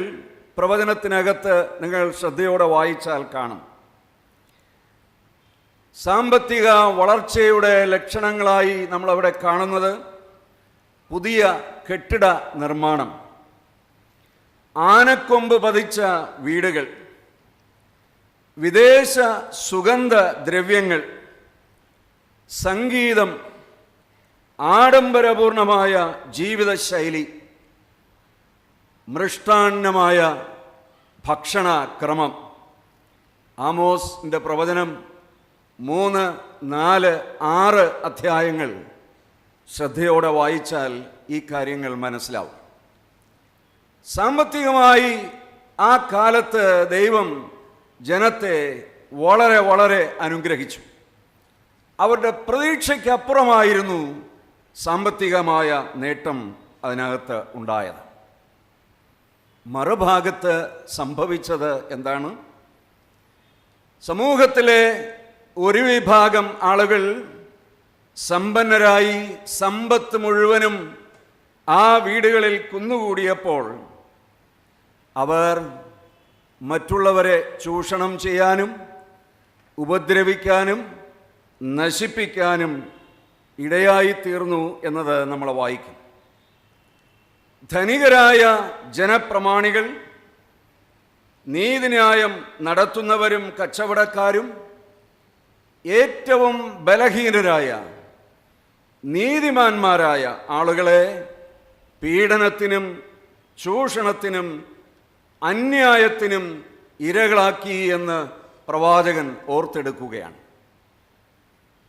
പ്രവചനത്തിനകത്ത് നിങ്ങൾ ശ്രദ്ധയോടെ വായിച്ചാൽ കാണും. സാമ്പത്തിക വളർച്ചയുടെ ലക്ഷണങ്ങളായി നമ്മളവിടെ കാണുന്നത് പുതിയ കെട്ടിട നിർമ്മാണം, ആനക്കൊമ്പ് പതിച്ച വീടുകൾ, വിദേശ സുഗന്ധ ദ്രവ്യങ്ങൾ, സംഗീതം, ആഡംബരപൂർണമായ ജീവിതശൈലി, മൃഷ്ടാന്നമായ ഭക്ഷണക്രമം. ആമോസിൻ്റെ പ്രവചനം 3, 4, 6 അധ്യായങ്ങൾ ശ്രദ്ധയോടെ വായിച്ചാൽ ഈ കാര്യങ്ങൾ മനസ്സിലാവും. സാമ്പത്തികമായി ആ കാലത്ത് ദൈവം ജനത്തെ വളരെ വളരെ അനുഗ്രഹിച്ചു. അവരുടെ പ്രതീക്ഷയ്ക്കപ്പുറമായിരുന്നു സാമ്പത്തികമായ നേട്ടം അതിനകത്ത് ഉണ്ടായത്. മറുഭാഗത്ത് സംഭവിച്ചത് എന്താണ്? സമൂഹത്തിലെ ഒരു വിഭാഗം ആളുകൾ സമ്പന്നരായി സമ്പത്ത് മുഴുവനും ആ വീടുകളിൽ കുന്നുകൂടിയപ്പോൾ അവർ മറ്റുള്ളവരെ ചൂഷണം ചെയ്യാനും ഉപദ്രവിക്കാനും നശിപ്പിക്കാനും ഇടയായിത്തീർന്നു എന്നത് നമ്മൾ വായിക്കും. ധനികരായ ജനപ്രമാണികൾ, നീതിന്യായം നടത്തുന്നവരും കച്ചവടക്കാരും, ഏറ്റവും ബലഹീനരായ നീതിമാന്മാരായ ആളുകളെ പീഡനത്തിനും ചൂഷണത്തിനും അന്യായത്തിനും ഇരകളാക്കി എന്ന് പ്രവാചകൻ ഓർത്തെടുക്കുകയാണ്.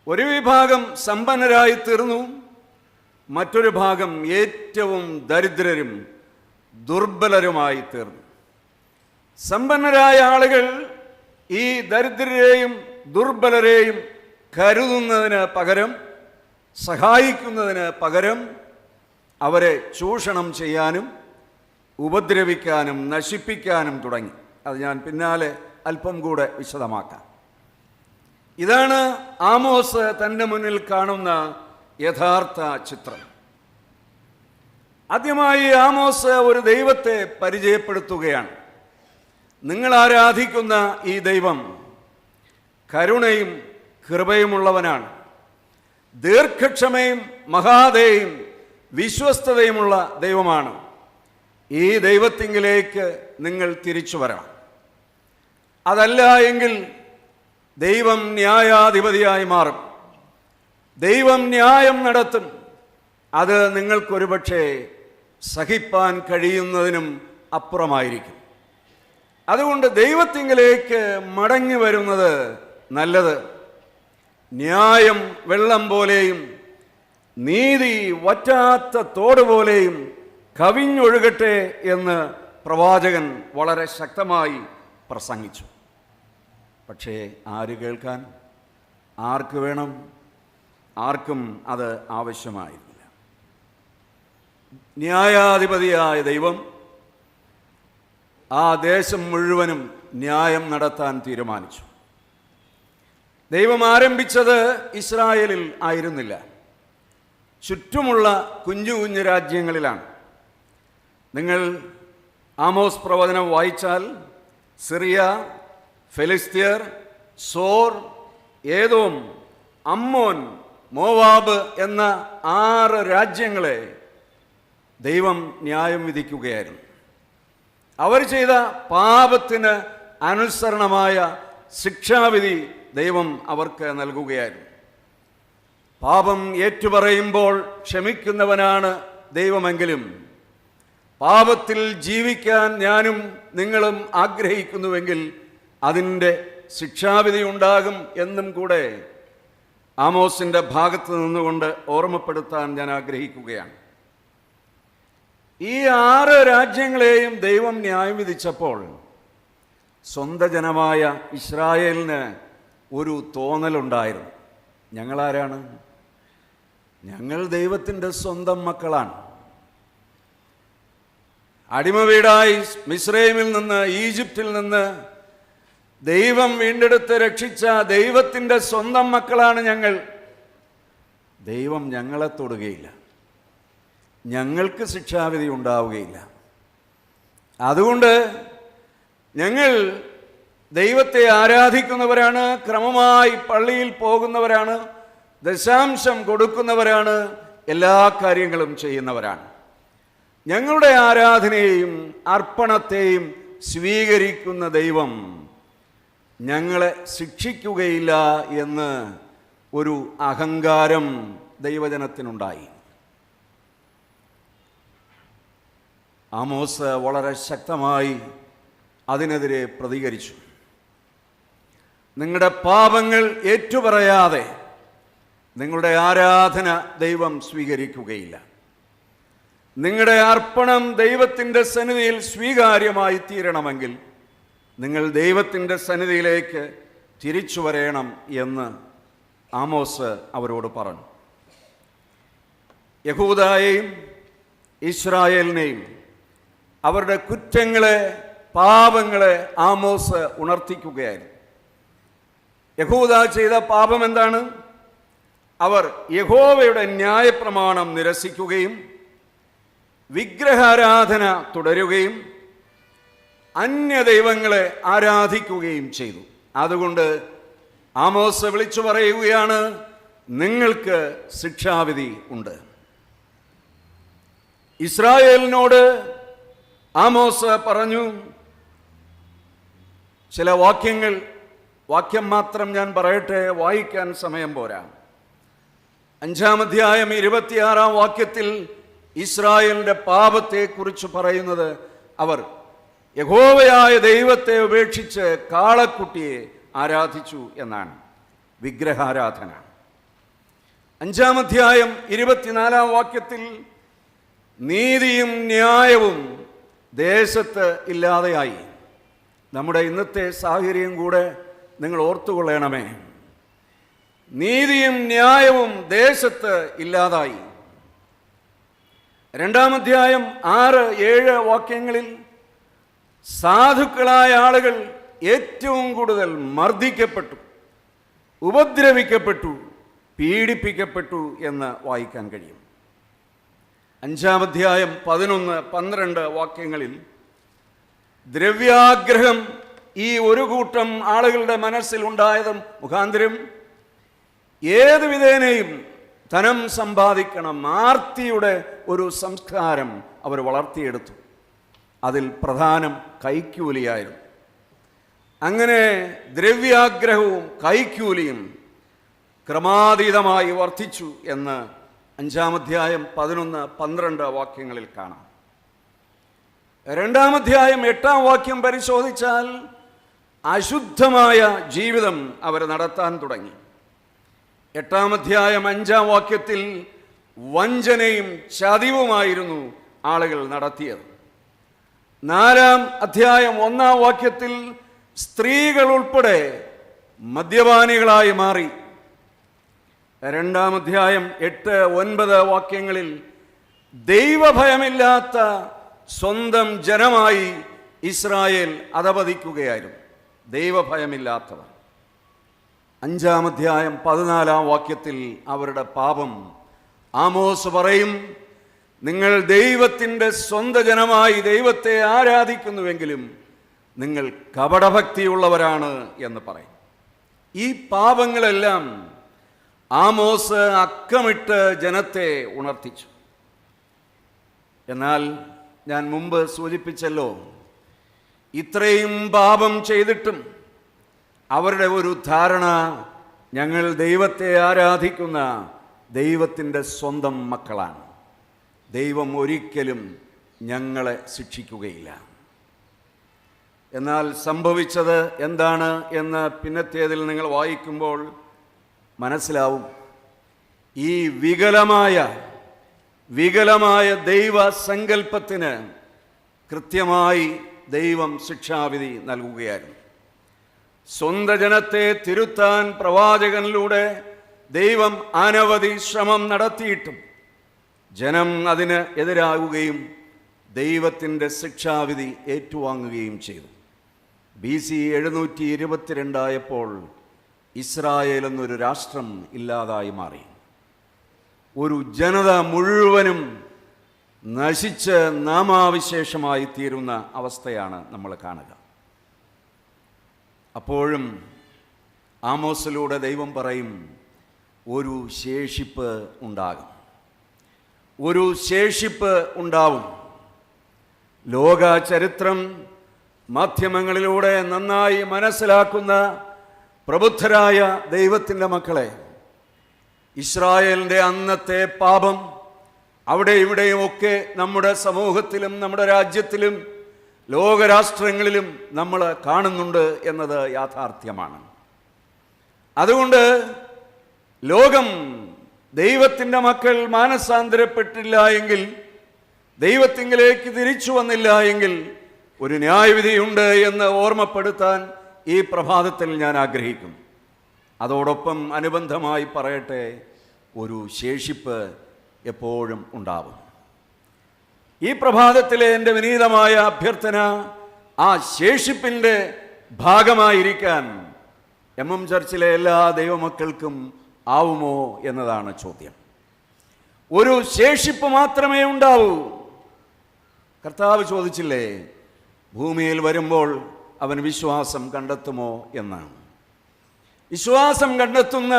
ഒരു വിഭാഗം സമ്പന്നരായി തീർന്നു, മറ്റൊരു ഭാഗം ഏറ്റവും ദരിദ്രരും ദുർബലരുമായി തീർന്നു. സമ്പന്നരായ ആളുകൾ ഈ ദരിദ്രരെയും ദുർബലരെയും കരുതുന്നതിന് പകരം, സഹായിക്കുന്നതിന് പകരം അവരെ ചൂഷണം ചെയ്യാനും ഉപദ്രവിക്കാനും നശിപ്പിക്കാനും തുടങ്ങി. അത് ഞാൻ പിന്നാലെ അല്പം കൂടെ വിശദമാക്കാം. ഇതാണ് ആമോസ് തൻ്റെ മുന്നിൽ കാണുന്ന യഥാർത്ഥ ചിത്രം. ആദ്യമായി ആമോസ് ഒരു ദൈവത്തെ പരിചയപ്പെടുത്തുകയാണ്. നിങ്ങൾ ആരാധിക്കുന്ന ഈ ദൈവം കരുണയും കൃപയുമുള്ളവനാണ്, ദീർഘക്ഷമയും മഹാദയയും വിശ്വസ്തതയുമുള്ള ദൈവമാണ്. ഈ ദൈവത്തിങ്കിലേക്ക് നിങ്ങൾ തിരിച്ചു വരണം. അതല്ല എങ്കിൽ ദൈവം ന്യായാധിപതിയായി മാറും, ദൈവം ന്യായം നടത്തും. അത് നിങ്ങൾക്കൊരുപക്ഷെ സഹിപ്പാൻ കഴിയുന്നതിനും അപ്പുറമായിരിക്കും. അതുകൊണ്ട് ദൈവത്തിങ്കിലേക്ക് മടങ്ങി വരുന്നത് നല്ലത്. ന്യായം വെള്ളം പോലെയും നീതി വറ്റാത്ത തോട് പോലെയും കവിഞ്ഞൊഴുകട്ടെ എന്ന് പ്രവാചകൻ വളരെ ശക്തമായി പ്രസംഗിച്ചു. പക്ഷേ ആര് കേൾക്കാൻ? ആർക്ക് വേണം? ആർക്കും അത് ആവശ്യമായിരുന്നില്ല. ന്യായാധിപതിയായ ദൈവം ആ ദേശം മുഴുവനും ന്യായം നടത്താൻ തീരുമാനിച്ചു. ദൈവം ആരംഭിച്ചത് ഇസ്രായേലിൽ ആയിരുന്നില്ല, ചുറ്റുമുള്ള കുഞ്ഞു കുഞ്ഞു രാജ്യങ്ങളിലാണ്. നിങ്ങൾ ആമോസ് പ്രവചനം വായിച്ചാൽ സിറിയ, ഫെലിസ്ത്യർ, സോർ, ഏദോം, അമ്മോൻ, മോവാബ് എന്ന 6 രാജ്യങ്ങളെ ദൈവം ന്യായം വിധിക്കുകയായിരുന്നു. അവർ ചെയ്ത പാപത്തിന് അനുസരണമായ ശിക്ഷാവിധി ദൈവം അവർക്ക് നൽകുകയായിരുന്നു. പാപം ഏറ്റുപറയുമ്പോൾ ക്ഷമിക്കുന്നവനാണ് ദൈവമെങ്കിലും പാപത്തിൽ ജീവിക്കാൻ ഞാനും നിങ്ങളും ആഗ്രഹിക്കുന്നുവെങ്കിൽ അതിൻ്റെ ശിക്ഷാവിധി ഉണ്ടാകും എന്നും കൂടെ ആമോസിൻ്റെ ഭാഗത്ത് നിന്നുകൊണ്ട് ഓർമ്മപ്പെടുത്താൻ ഞാൻ ആഗ്രഹിക്കുകയാണ്. ഈ 6 രാജ്യങ്ങളെയും ദൈവം ന്യായം വിധിച്ചപ്പോൾ സ്വന്തം ജനമായ ഇസ്രായേലിന് ഒരു തോന്നലുണ്ടായിരുന്നു. ഞങ്ങളാരാണ്? ഞങ്ങൾ ദൈവത്തിൻ്റെ സ്വന്തം മക്കളാണ്. അടിമവീടായി മിസ്രൈമിൽ നിന്ന്, ഈജിപ്തിൽ നിന്ന് ദൈവം വീണ്ടെടുത്ത് രക്ഷിച്ച ദൈവത്തിൻ്റെ സ്വന്തം മക്കളാണ് ഞങ്ങൾ. ദൈവം ഞങ്ങളെ തൊടുകയില്ല, ഞങ്ങൾക്ക് ശിക്ഷാവിധി ഉണ്ടാവുകയില്ല. അതുകൊണ്ട് ഞങ്ങൾ ദൈവത്തെ ആരാധിക്കുന്നവരാണ്, ക്രമമായി പള്ളിയിൽ പോകുന്നവരാണ്, ദശാംശം കൊടുക്കുന്നവരാണ്, എല്ലാ കാര്യങ്ങളും ചെയ്യുന്നവരാണ്. ഞങ്ങളുടെ ആരാധനയെയും അർപ്പണത്തെയും സ്വീകരിക്കുന്ന ദൈവം ഞങ്ങളെ ശിക്ഷിക്കുകയില്ല എന്ന് ഒരു അഹങ്കാരം ദൈവജനത്തിനുണ്ടായി. ആമോസ് വളരെ ശക്തമായി അതിനെതിരെ പ്രതികരിച്ചു. നിങ്ങളുടെ പാപങ്ങൾ ഏറ്റുപറയാതെ നിങ്ങളുടെ ആരാധന ദൈവം സ്വീകരിക്കുകയില്ല. നിങ്ങളുടെ അർപ്പണം ദൈവത്തിൻ്റെ സന്നിധിയിൽ സ്വീകാര്യമായി തീരണമെങ്കിൽ നിങ്ങൾ ദൈവത്തിൻ്റെ സന്നിധിയിലേക്ക് തിരിച്ചു വരേണം എന്ന് ആമോസ് അവരോട് പറഞ്ഞു. യഹൂദയെയും ഇസ്രായേലിനെയും അവരുടെ കുറ്റങ്ങളെ, പാപങ്ങളെ ആമോസ് ഉണർത്തിക്കുകയായിരുന്നു. യഹൂദ ചെയ്ത പാപം എന്താണ്? അവർ യഹോവയുടെ ന്യായപ്രമാണം നിരസിക്കുകയും വിഗ്രഹാരാധന തുടരുകയും അന്യദൈവങ്ങളെ ആരാധിക്കുകയും ചെയ്തു. അതുകൊണ്ട് ആമോസ് വിളിച്ചു പറയുകയാണ്, നിങ്ങൾക്ക് ശിക്ഷാവിധി ഉണ്ട്. ഇസ്രായേലിനോട് ആമോസ് പറഞ്ഞു ചില വാക്യം മാത്രം ഞാൻ പറയട്ടെ, വായിക്കാൻ സമയം പോരാ. 5-ാം അധ്യായം 26-ാം വാക്യത്തിൽ ഇസ്രായേലിൻ്റെ പാപത്തെക്കുറിച്ച് പറയുന്നത് അവർ യഹോവയായ ദൈവത്തെ ഉപേക്ഷിച്ച് കാളക്കുട്ടിയെ ആരാധിച്ചു എന്നാണ്, വിഗ്രഹാരാധന. 5-ാം അധ്യായം 24-ാം വാക്യത്തിൽ നീതിയും ന്യായവും ദേശത്ത് ഇല്ലാതെയായി. നമ്മുടെ ഇന്നത്തെ സാഹചര്യം കൂടെ നിങ്ങൾ ഓർത്തുകൊള്ളണമേ. നീതിയും ന്യായവും ദേശത്ത് ഇല്ലാതായി. 2-ാം അധ്യായം 6-7 വാക്യങ്ങളിൽ സാധുക്കളായ ആളുകൾ ഏറ്റവും കൂടുതൽ മർദ്ദിക്കപ്പെട്ടു, ഉപദ്രവിക്കപ്പെട്ടു, പീഡിപ്പിക്കപ്പെട്ടു എന്ന് വായിക്കാൻ കഴിയും. 5-ാം അധ്യായം 11-12 വാക്യങ്ങളിൽ ദ്രവ്യാഗ്രഹം ഈ ഒരു കൂട്ടം ആളുകളുടെ മനസ്സിൽ ഉണ്ടായതും മുഖാന്തരം ഏത് വിധേനയും ധനം സമ്പാദിക്കണം, ആർത്തിയുടെ ഒരു സംസ്കാരം അവർ വളർത്തിയെടുത്തു. അതിൽ പ്രധാനം കൈക്കൂലിയായിരുന്നു. അങ്ങനെ ദ്രവ്യാഗ്രഹവും കൈക്കൂലിയും ക്രമാതീതമായി വർദ്ധിച്ചു എന്ന് 5-ാം അധ്യായം 11-12 വാക്യങ്ങളിൽ കാണാം. 2-ാം അധ്യായം 8-ാം വാക്യം പരിശോധിച്ചാൽ അശുദ്ധമായ ജീവിതം അവർ നടത്താൻ തുടങ്ങി. 8-ാം അധ്യായം 5-ാം വാക്യത്തിൽ വഞ്ചനയും ചതിവുമായിരുന്നു ആളുകൾ നടത്തിയത്. 4-ാം അധ്യായം 1-ാം വാക്യത്തിൽ സ്ത്രീകൾ ഉൾപ്പെടെ മദ്യപാനികളായി മാറി. 2-ാം അധ്യായം 8-9 വാക്യങ്ങളിൽ ദൈവഭയമില്ലാത്ത സ്വന്തം ജനമായി ഇസ്രായേൽ അധപതിക്കുകയായിരുന്നു. ദൈവഭയമില്ലാത്തവർ. 5-ാം അധ്യായം 14-ാം വാക്യത്തിൽ അവരുടെ പാപം ആമോസ് പറയും, നിങ്ങൾ ദൈവത്തിൻ്റെ സ്വന്തം ജനമായി ദൈവത്തെ ആരാധിക്കുന്നുവെങ്കിലും നിങ്ങൾ കപടഭക്തിയുള്ളവരാണ് എന്ന് പറയും. ഈ പാപങ്ങളെല്ലാം ആമോസ് അക്കമിട്ട് ജനത്തെ ഉണർത്തിച്ചു. എന്നാൽ ഞാൻ മുമ്പ് സൂചിപ്പിച്ചല്ലോ, ഇത്രയും പാപം ചെയ്തിട്ടും അവരുടെ ഒരു ധാരണ, ഞങ്ങൾ ദൈവത്തെ ആരാധിക്കുന്ന ദൈവത്തിൻ്റെ സ്വന്തം മക്കളാണ്, ദൈവം ഒരിക്കലും ഞങ്ങളെ ശിക്ഷിക്കുകയില്ല. എന്നാൽ സംഭവിച്ചത് എന്താണ് എന്ന് പിന്നത്തേതിൽ നിങ്ങൾ വായിക്കുമ്പോൾ മനസ്സിലാവും. ഈ വികലമായ ദൈവ സങ്കല്പത്തിന് കൃത്യമായി ദൈവം ശിക്ഷാവിധി നൽകുകയായിരുന്നു. സ്വന്തം ജനത്തെ തിരുത്താൻ പ്രവാചകനിലൂടെ ദൈവം അനവധി ശ്രമം നടത്തിയിട്ടും ജനം അതിന് എതിരാകുകയും ദൈവത്തിൻ്റെ ശിക്ഷാവിധി ഏറ്റുവാങ്ങുകയും ചെയ്തു. BC 722 ഇസ്രായേൽ എന്നൊരു രാഷ്ട്രം ഇല്ലാതായി മാറി. ഒരു ജനത മുഴുവനും നശിച്ച് നാമാവിശേഷമായി തീരുന്ന അവസ്ഥയാണ് നമ്മൾ കാണുക. അപ്പോഴും ആമോസിലൂടെ ദൈവം പറയും, ഒരു ശേഷിപ്പ് ഉണ്ടാകും, ഒരു ശേഷിപ്പ് ഉണ്ടാവും. ലോക ചരിത്രം മാധ്യമങ്ങളിലൂടെ നന്നായി മനസ്സിലാക്കുന്ന പ്രബുദ്ധരായ ദൈവത്തിൻ്റെ മക്കളെ, ഇസ്രായേലിൻ്റെ അന്നത്തെ പാപം അവിടെ ഇവിടെയുമൊക്കെ നമ്മുടെ സമൂഹത്തിലും നമ്മുടെ രാജ്യത്തിലും ലോകരാഷ്ട്രങ്ങളിലും നമ്മൾ കാണുന്നുണ്ട് എന്നത് യാഥാർത്ഥ്യമാണ്. അതുകൊണ്ട് ലോകം ദൈവത്തിൻ്റെ മക്കൾ മാനസാന്തരപ്പെട്ടില്ല എങ്കിൽ, ദൈവത്തിങ്കിലേക്ക് തിരിച്ചു വന്നില്ല എങ്കിൽ ഒരു ന്യായവിധിയുണ്ട് എന്ന് ഓർമ്മപ്പെടുത്താൻ ഈ പ്രഭാതത്തിൽ ഞാൻ ആഗ്രഹിക്കുന്നു. അതോടൊപ്പം അനുബന്ധമായി പറയട്ടെ, ഒരു ശേഷിപ്പ് എപ്പോഴും ഉണ്ടാവും. ഈ പ്രഭാതത്തിലെ എൻ്റെ വിനീതമായ അഭ്യർത്ഥന, ആ ശേഷിപ്പിൻ്റെ ഭാഗമായിരിക്കാൻ ചർച്ചിലെ എല്ലാ ദൈവമക്കൾക്കും ആവുമോ എന്നതാണ് ചോദ്യം. ഒരു ശേഷിപ്പ് മാത്രമേ ഉണ്ടാവൂ. കർത്താവ് ചോദിച്ചില്ലേ, ഭൂമിയിൽ വരുമ്പോൾ അവൻ വിശ്വാസം കണ്ടെത്തുമോ എന്ന്. വിശ്വാസം കണ്ടെത്തുന്ന,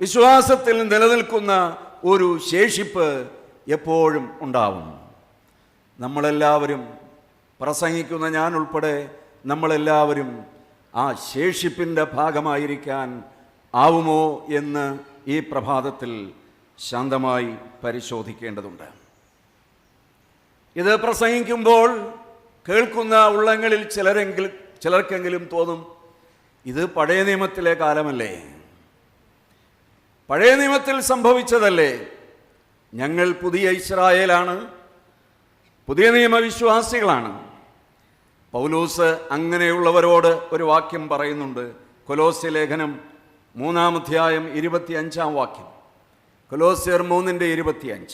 വിശ്വാസത്തിൽ നിലനിൽക്കുന്ന ഒരു ശേഷിപ്പ് എപ്പോഴും ഉണ്ടാവും. നമ്മളെല്ലാവരും, പ്രസംഗിക്കുന്ന ഞാൻ ഉൾപ്പെടെ നമ്മളെല്ലാവരും ആ ശേഷിപ്പിൻ്റെ ഭാഗമായിരിക്കാൻ ആവുമോ എന്ന് ഈ പ്രഭാതത്തിൽ ശാന്തമായി പരിശോധിക്കേണ്ടതുണ്ട്. ഇത് പ്രസംഗിക്കുമ്പോൾ കേൾക്കുന്ന ഉള്ളങ്ങളിൽ ചിലർക്കെങ്കിലും തോന്നും, ഇത് പഴയ നിയമത്തിലെ കാലമല്ലേ, പഴയ നിയമത്തിൽ സംഭവിച്ചതല്ലേ, ഞങ്ങൾ പുതിയ ഇസ്രായേലാണ്, പുതിയ നിയമവിശ്വാസികളാണ്. പൗലോസ് അങ്ങനെയുള്ളവരോട് ഒരു വാക്യം പറയുന്നുണ്ട്. കൊലോസ്യ ലേഖനം 3:25 കൊലോസ്യർ 3:25,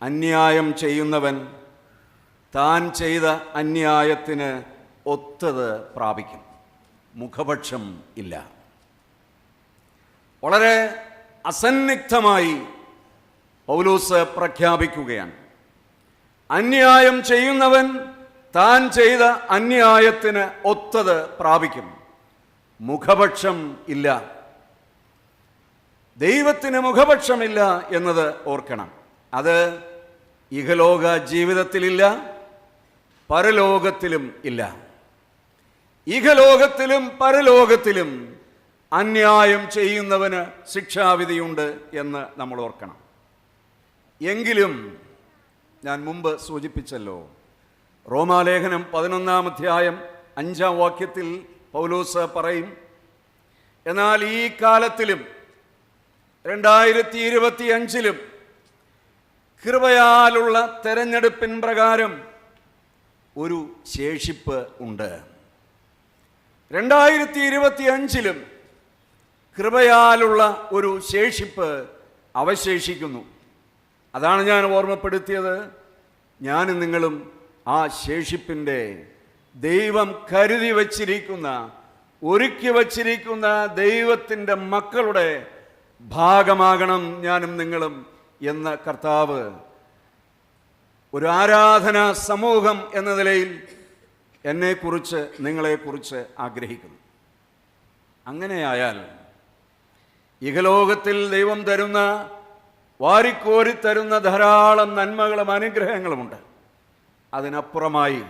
അന്യായം ചെയ്യുന്നവൻ താൻ ചെയ്ത അന്യായത്തിന് ഒത്തത് പ്രാപിക്കും, മുഖപക്ഷം ഇല്ല. വളരെ അസന്നിഗ്ധമായി പൗലോസ് പ്രഖ്യാപിക്കുകയാണ്, അന്യായം ചെയ്യുന്നവൻ താൻ ചെയ്ത അന്യായത്തിന് ഒത്തത് പ്രാപിക്കും, മുഖപക്ഷം ഇല്ല. ദൈവത്തിന് മുഖപക്ഷമില്ല എന്നത് ഓർക്കണം. അത് ഇഹലോക ജീവിതത്തിലില്ല, പരലോകത്തിലും ഇല്ല. ഇഹലോകത്തിലും പരലോകത്തിലും അന്യായം ചെയ്യുന്നവന് ശിക്ഷാവിധിയുണ്ട് എന്ന് നമ്മൾ ഓർക്കണം. എങ്കിലും ഞാൻ മുമ്പ് സൂചിപ്പിച്ചല്ലോ, റോമാലേഖനം 11:5 പൗലോസ് പറയും, എന്നാൽ ഈ കാലത്തിലും 2025 കൃപയാലുള്ള തെരഞ്ഞെടുപ്പിൻ പ്രകാരം ഒരു ശേഷിപ്പ് ഉണ്ട്. 2025 കൃപയാലുള്ള ഒരു ശേഷിപ്പ് അവശേഷിക്കുന്നു. അതാണ് ഞാൻ ഓർമ്മപ്പെടുത്തിയത്. ഞാനും നിങ്ങളും ആ ശേഷിപ്പിൻ്റെ, ദൈവം കരുതി വച്ചിരിക്കുന്ന, ഒരുക്കി വച്ചിരിക്കുന്ന ദൈവത്തിൻ്റെ മക്കളുടെ ഭാഗമാകണം ഞാനും നിങ്ങളും എന്ന് കർത്താവ് ഒരു ആരാധനാ സമൂഹം എന്ന നിലയിൽ എന്നെക്കുറിച്ച്, നിങ്ങളെക്കുറിച്ച് ആഗ്രഹിക്കുന്നു. അങ്ങനെയായാൽ ഇഹലോകത്തിൽ ദൈവം തരുന്ന, വാരിക്കോരി തരുന്ന ധാരാളം നന്മകളും അനുഗ്രഹങ്ങളുമുണ്ട്. അതിനപ്പുറമായി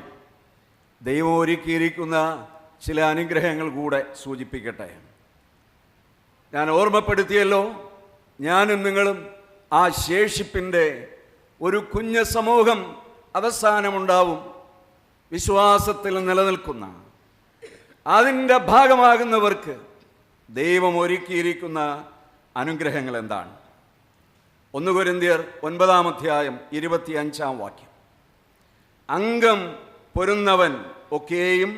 ദൈവം ഒരുക്കിയിരിക്കുന്ന ചില അനുഗ്രഹങ്ങൾ കൂടെ സൂചിപ്പിക്കട്ടെ. ഞാൻ ഓർമ്മപ്പെടുത്തിയല്ലോ, ഞാനും നിങ്ങളും ആ ശേഷിപ്പിൻ്റെ ഒരു കുഞ്ഞു സമൂഹം അവസാനമുണ്ടാവും. വിശ്വാസത്തിൽ നിലനിൽക്കുന്ന, അതിൻ്റെ ഭാഗമാകുന്നവർക്ക് ദൈവം ഒരുക്കിയിരിക്കുന്ന അനുഗ്രഹങ്ങൾ എന്താണ്? 1 കൊരിന്ത്യർ 9-ാം അധ്യായം 25-ാം വാക്യം. അംഗം പൊരുന്നവൻ ഒക്കെയും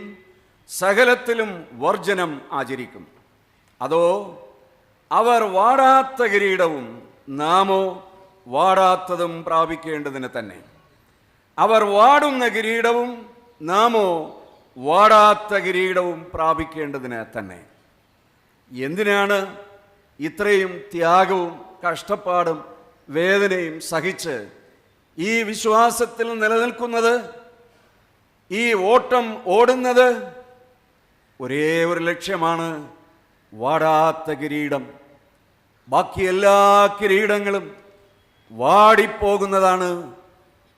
സകലത്തിലും വർജനം ആചരിക്കുന്നു. അതോ അവർ വാടാത്ത കിരീടവും നാമോ വാടാത്തതും പ്രാപിക്കേണ്ടതിന് തന്നെ. അവർ വാടുന്ന കിരീടവും നാമോ വാടാത്ത കിരീടവും പ്രാപിക്കേണ്ടതിന് തന്നെ. എന്തിനാണ് ഇത്രയും ത്യാഗവും കഷ്ടപ്പാടും വേദനയും സഹിച്ച് ഈ വിശ്വാസത്തിൽ നിലനിൽക്കുന്നത്, ഈ ഓട്ടം ഓടുന്നത്? ഒരേ ഒരു ലക്ഷ്യമാണ്, വാടാത്ത കിരീടം. ബാക്കി എല്ലാ കിരീടങ്ങളും വാടിപ്പോകുന്നതാണ്.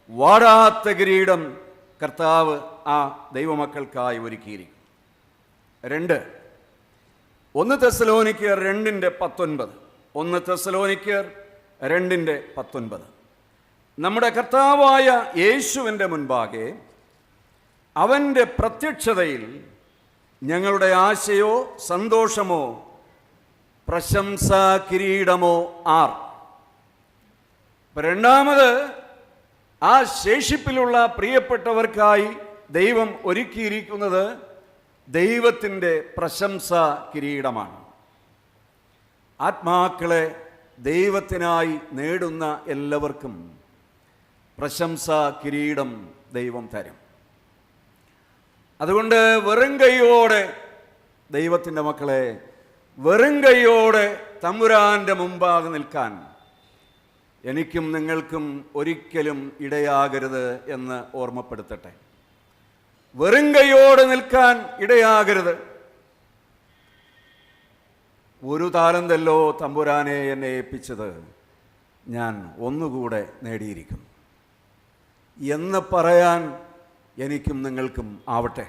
വാടാത്ത കിരീടം കർത്താവ് ആ ദൈവമക്കൾക്കായി ഒരുക്കിയിരിക്കും. 1 തെസ്സലോനിക്കർ 2:19. 1 തെസ്സലോനിക്കർ 2:19. നമ്മുടെ കർത്താവായ യേശുവിൻ്റെ മുൻപാകെ അവൻ്റെ പ്രത്യക്ഷതയിൽ ഞങ്ങളുടെ ആശയോ സന്തോഷമോ പ്രശംസാ കിരീടമോ ആർ? രണ്ടാമത്, ആ ശേഷിപ്പിലുള്ള പ്രിയപ്പെട്ടവർക്കായി ദൈവം ഒരുക്കിയിരിക്കുന്നത് ദൈവത്തിൻ്റെ പ്രശംസാ കിരീടമാണ്. ആത്മാക്കളെ ദൈവത്തിനായി നേടുന്ന എല്ലാവർക്കും പ്രശംസാ കിരീടം ദൈവം തരും. അതുകൊണ്ട് വെറും കൈയോടെ, ദൈവത്തിൻ്റെ മക്കളെ, വെറും കൈയോടെ തമ്പുരാൻ്റെ മുമ്പാകെ നിൽക്കാൻ എനിക്കും നിങ്ങൾക്കും ഒരിക്കലും ഇടയാകരുത് എന്ന് ഓർമ്മപ്പെടുത്തട്ടെ. വെറും കൈയോടെ നിൽക്കാൻ ഇടയാകരുത്. ഒരു താലന്തല്ലോ തമ്പുരാനെ എന്നെ ഏൽപ്പിച്ചത്, ഞാൻ ഒന്നുകൂടെ നേടിയിരിക്കുന്നു എന്ന് പറയാൻ എനിക്കും നിങ്ങൾക്കും ആവട്ടെ.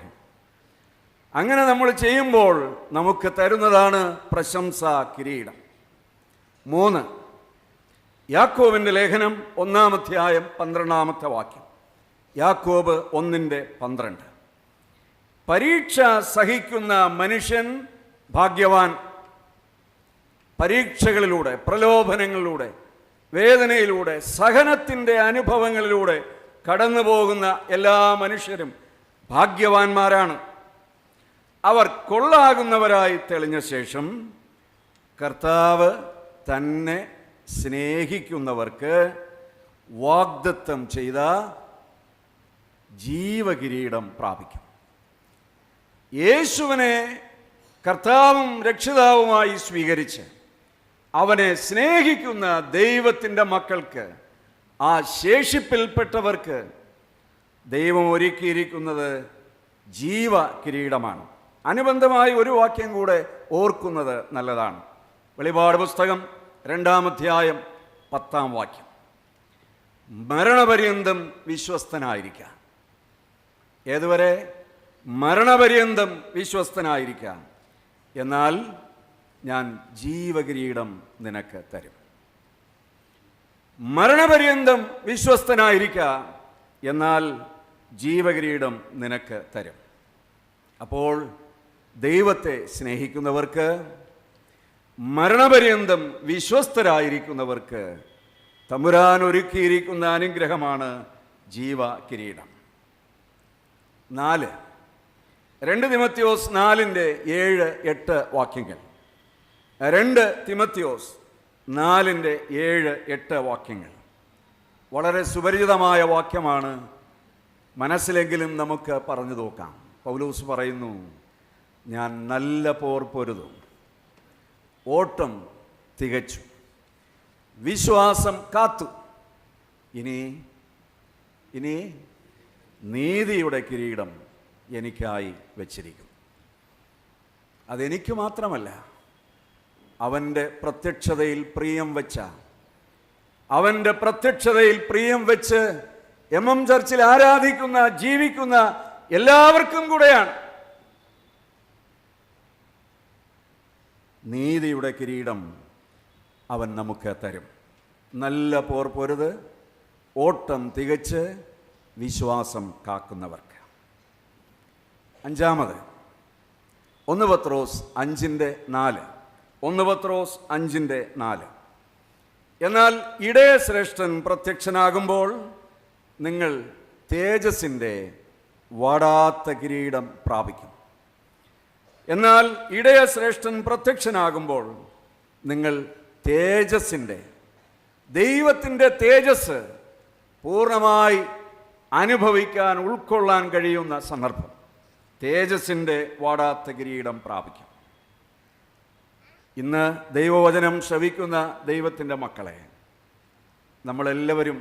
അങ്ങനെ നമ്മൾ ചെയ്യുമ്പോൾ നമുക്ക് തരുന്നതാണ് പ്രശംസാ കിരീടം. 3, യാക്കോബിൻ്റെ ലേഖനം 1-ാം അധ്യായം 12-ാമത്തെ വാക്യം. യാക്കോബ് 1:12. പരീക്ഷ സഹിക്കുന്ന മനുഷ്യൻ ഭാഗ്യവാൻ. പരീക്ഷകളിലൂടെ, പ്രലോഭനങ്ങളിലൂടെ, വേദനയിലൂടെ, സഹനത്തിൻ്റെ അനുഭവങ്ങളിലൂടെ കടന്നു പോകുന്ന എല്ലാ മനുഷ്യരും ഭാഗ്യവാന്മാരാണ്. അവർ കൊള്ളാകുന്നവരായി തെളിഞ്ഞ ശേഷം കർത്താവ് തന്നെ സ്നേഹിക്കുന്നവർക്ക് വാഗ്ദത്തം ചെയ്ത ജീവകിരീടം പ്രാപിക്കും. യേശുവിനെ കർത്താവും രക്ഷിതാവുമായി സ്വീകരിച്ച് അവനെ സ്നേഹിക്കുന്ന ദൈവത്തിൻ്റെ മക്കൾക്ക്, ആ ശേഷിപ്പിൽപ്പെട്ടവർക്ക് ദൈവം ഒരുക്കിയിരിക്കുന്നത് ജീവ കിരീടമാണ്. അനുബന്ധമായി ഒരു വാക്യം കൂടെ ഓർക്കുന്നത് നല്ലതാണ്. വെളിപാട് പുസ്തകം 2-ാം അധ്യായം 10-ാം വാക്യം. മരണപര്യന്തം വിശ്വസ്തനായിരിക്കാം. ഏതുവരെ? മരണപര്യന്തം വിശ്വസ്തനായിരിക്കാം. എന്നാൽ ഞാൻ ജീവകിരീടം നിനക്ക് തരും. മരണപര്യന്തം വിശ്വസ്തനായിരിക്കാം, എന്നാൽ ജീവകിരീടം നിനക്ക് തരും. അപ്പോൾ ദൈവത്തെ സ്നേഹിക്കുന്നവർക്ക്, മരണപര്യന്തം വിശ്വസ്തരായിരിക്കുന്നവർക്ക് തമ്പുരാൻ ഒരുക്കിയിരിക്കുന്ന അനുഗ്രഹമാണ് ജീവ കിരീടം. 4, 2 തിമോത്തിയോസ് 4:7-8 വാക്യങ്ങൾ. 2 തിമോത്തിയോസ് 4:7-8 വാക്യങ്ങൾ വളരെ സുപരിചിതമായ വാക്യമാണ്. മനസ്സിലെങ്കിലും നമുക്ക് പറഞ്ഞു നോക്കാം. പൗലോസ് പറയുന്നു, ഞാൻ നല്ല പോർ പൊരുതും, ഓട്ടം തികച്ചു, വിശ്വാസം കാത്തു. ഇനി ഇനി നീതിയുടെ കിരീടം എനിക്കായി വച്ചിരിക്കും. അതെനിക്ക് മാത്രമല്ല, അവൻ്റെ പ്രത്യക്ഷതയിൽ പ്രിയം വെച്ച് MM ചർച്ചിൽ ആരാധിക്കുന്ന, ജീവിക്കുന്ന എല്ലാവർക്കും കൂടെയാണ്. നീതിയുടെ കിരീടം അവൻ നമുക്ക് തരും. നല്ല പോർ പൊരുത്, ഓട്ടം തികച്ച് വിശ്വാസം കാക്കുന്നവർക്ക്. അഞ്ചാമത് 1 പത്രോസ് 5:4. 1 പത്രോസ് 5:4. എന്നാൽ ഇടയശ്രേഷ്ഠൻ പ്രത്യക്ഷനാകുമ്പോൾ നിങ്ങൾ തേജസ്സിൻ്റെ വാടാത്ത കിരീടം പ്രാപിക്കും. എന്നാൽ ഇടയശ്രേഷ്ഠൻ പ്രത്യക്ഷനാകുമ്പോൾ നിങ്ങൾ തേജസ്സിൻ്റെ, ദൈവത്തിൻ്റെ തേജസ് പൂർണ്ണമായി അനുഭവിക്കാൻ, ഉൾക്കൊള്ളാൻ കഴിയുന്ന സന്ദർഭം, തേജസ്സിൻ്റെ വാടാത്ത കിരീടം പ്രാപിക്കും. ഇന്ന് ദൈവവചനം ശ്രവിക്കുന്ന ദൈവത്തിൻ്റെ മക്കളെ, നമ്മളെല്ലാവരും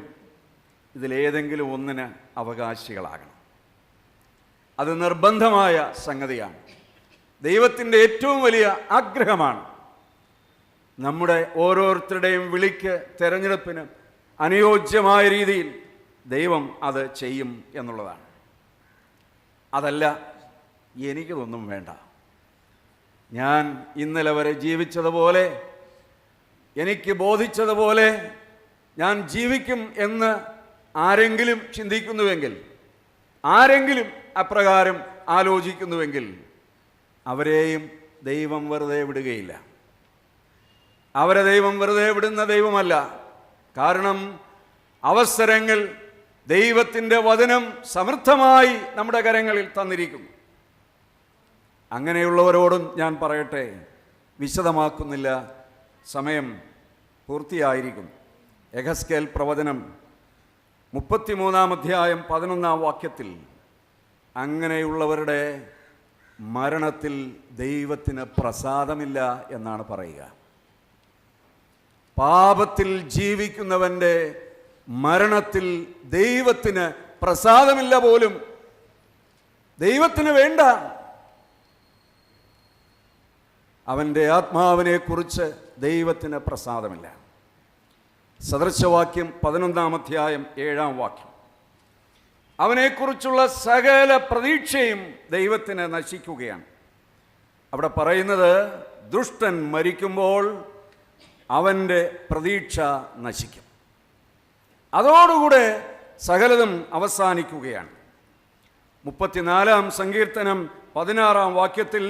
ഇതിലേതെങ്കിലും ഒന്നിന് അവകാശികളാകണം. അത് നിർബന്ധമായ സംഗതിയാണ്. ദൈവത്തിൻ്റെ ഏറ്റവും വലിയ ആഗ്രഹമാണ്. നമ്മുടെ ഓരോരുത്തരുടെയും വിളിക്ക്, തെരഞ്ഞെടുപ്പിന് അനുയോജ്യമായ രീതിയിൽ ദൈവം അത് ചെയ്യും എന്നുള്ളതാണ്. അതല്ല, എനിക്കിതൊന്നും വേണ്ട, ഞാൻ ഇന്നലെ വരെ ജീവിച്ചതുപോലെ, എനിക്ക് ബോധിച്ചതുപോലെ ഞാൻ ജീവിക്കും എന്ന് ആരെങ്കിലും ചിന്തിക്കുന്നുവെങ്കിൽ, ആരെങ്കിലും അപ്രകാരം ആലോചിക്കുന്നുവെങ്കിൽ, അവരെയും ദൈവം വെറുതെ വിടുകയില്ല. അവരെ ദൈവം വെറുതെ വിടുന്ന ദൈവമല്ല. കാരണം അവസരങ്ങൾ ദൈവത്തിൻ്റെ വചനം സമൃദ്ധമായി നമ്മുടെ കരങ്ങളിൽ തന്നിരിക്കുന്നു. അങ്ങനെയുള്ളവരോടും ഞാൻ പറയട്ടെ, വിശദമാക്കുന്നില്ല, സമയം പൂർത്തിയായിരിക്കും. യെഹെസ്കേൽ പ്രവചനം 33-ാം അധ്യായം 11-ാം വാക്യത്തിൽ അങ്ങനെയുള്ളവരുടെ മരണത്തിൽ ദൈവത്തിന് പ്രസാദമില്ല എന്നാണ് പറയുക. പാപത്തിൽ ജീവിക്കുന്നവൻ്റെ മരണത്തിൽ ദൈവത്തിന് പ്രസാദമില്ല പോലും. ദൈവത്തിന് വേണ്ട. അവൻ്റെ ആത്മാവിനെക്കുറിച്ച് ദൈവത്തിന് പ്രസാദമില്ല. സദൃശവാക്യം 11-ാം അധ്യായം 7-ാം വാക്യം. അവനെക്കുറിച്ചുള്ള സകല പ്രതീക്ഷയും ദൈവത്തിന് നശിക്കുകയാണ്. അവിടെ പറയുന്നത്, ദുഷ്ടൻ മരിക്കുമ്പോൾ അവൻ്റെ പ്രതീക്ഷ നശിക്കും. അതോടുകൂടെ സകലതും അവസാനിക്കുകയാണ്. 34-ാം സങ്കീർത്തനം 16-ാം വാക്യത്തിൽ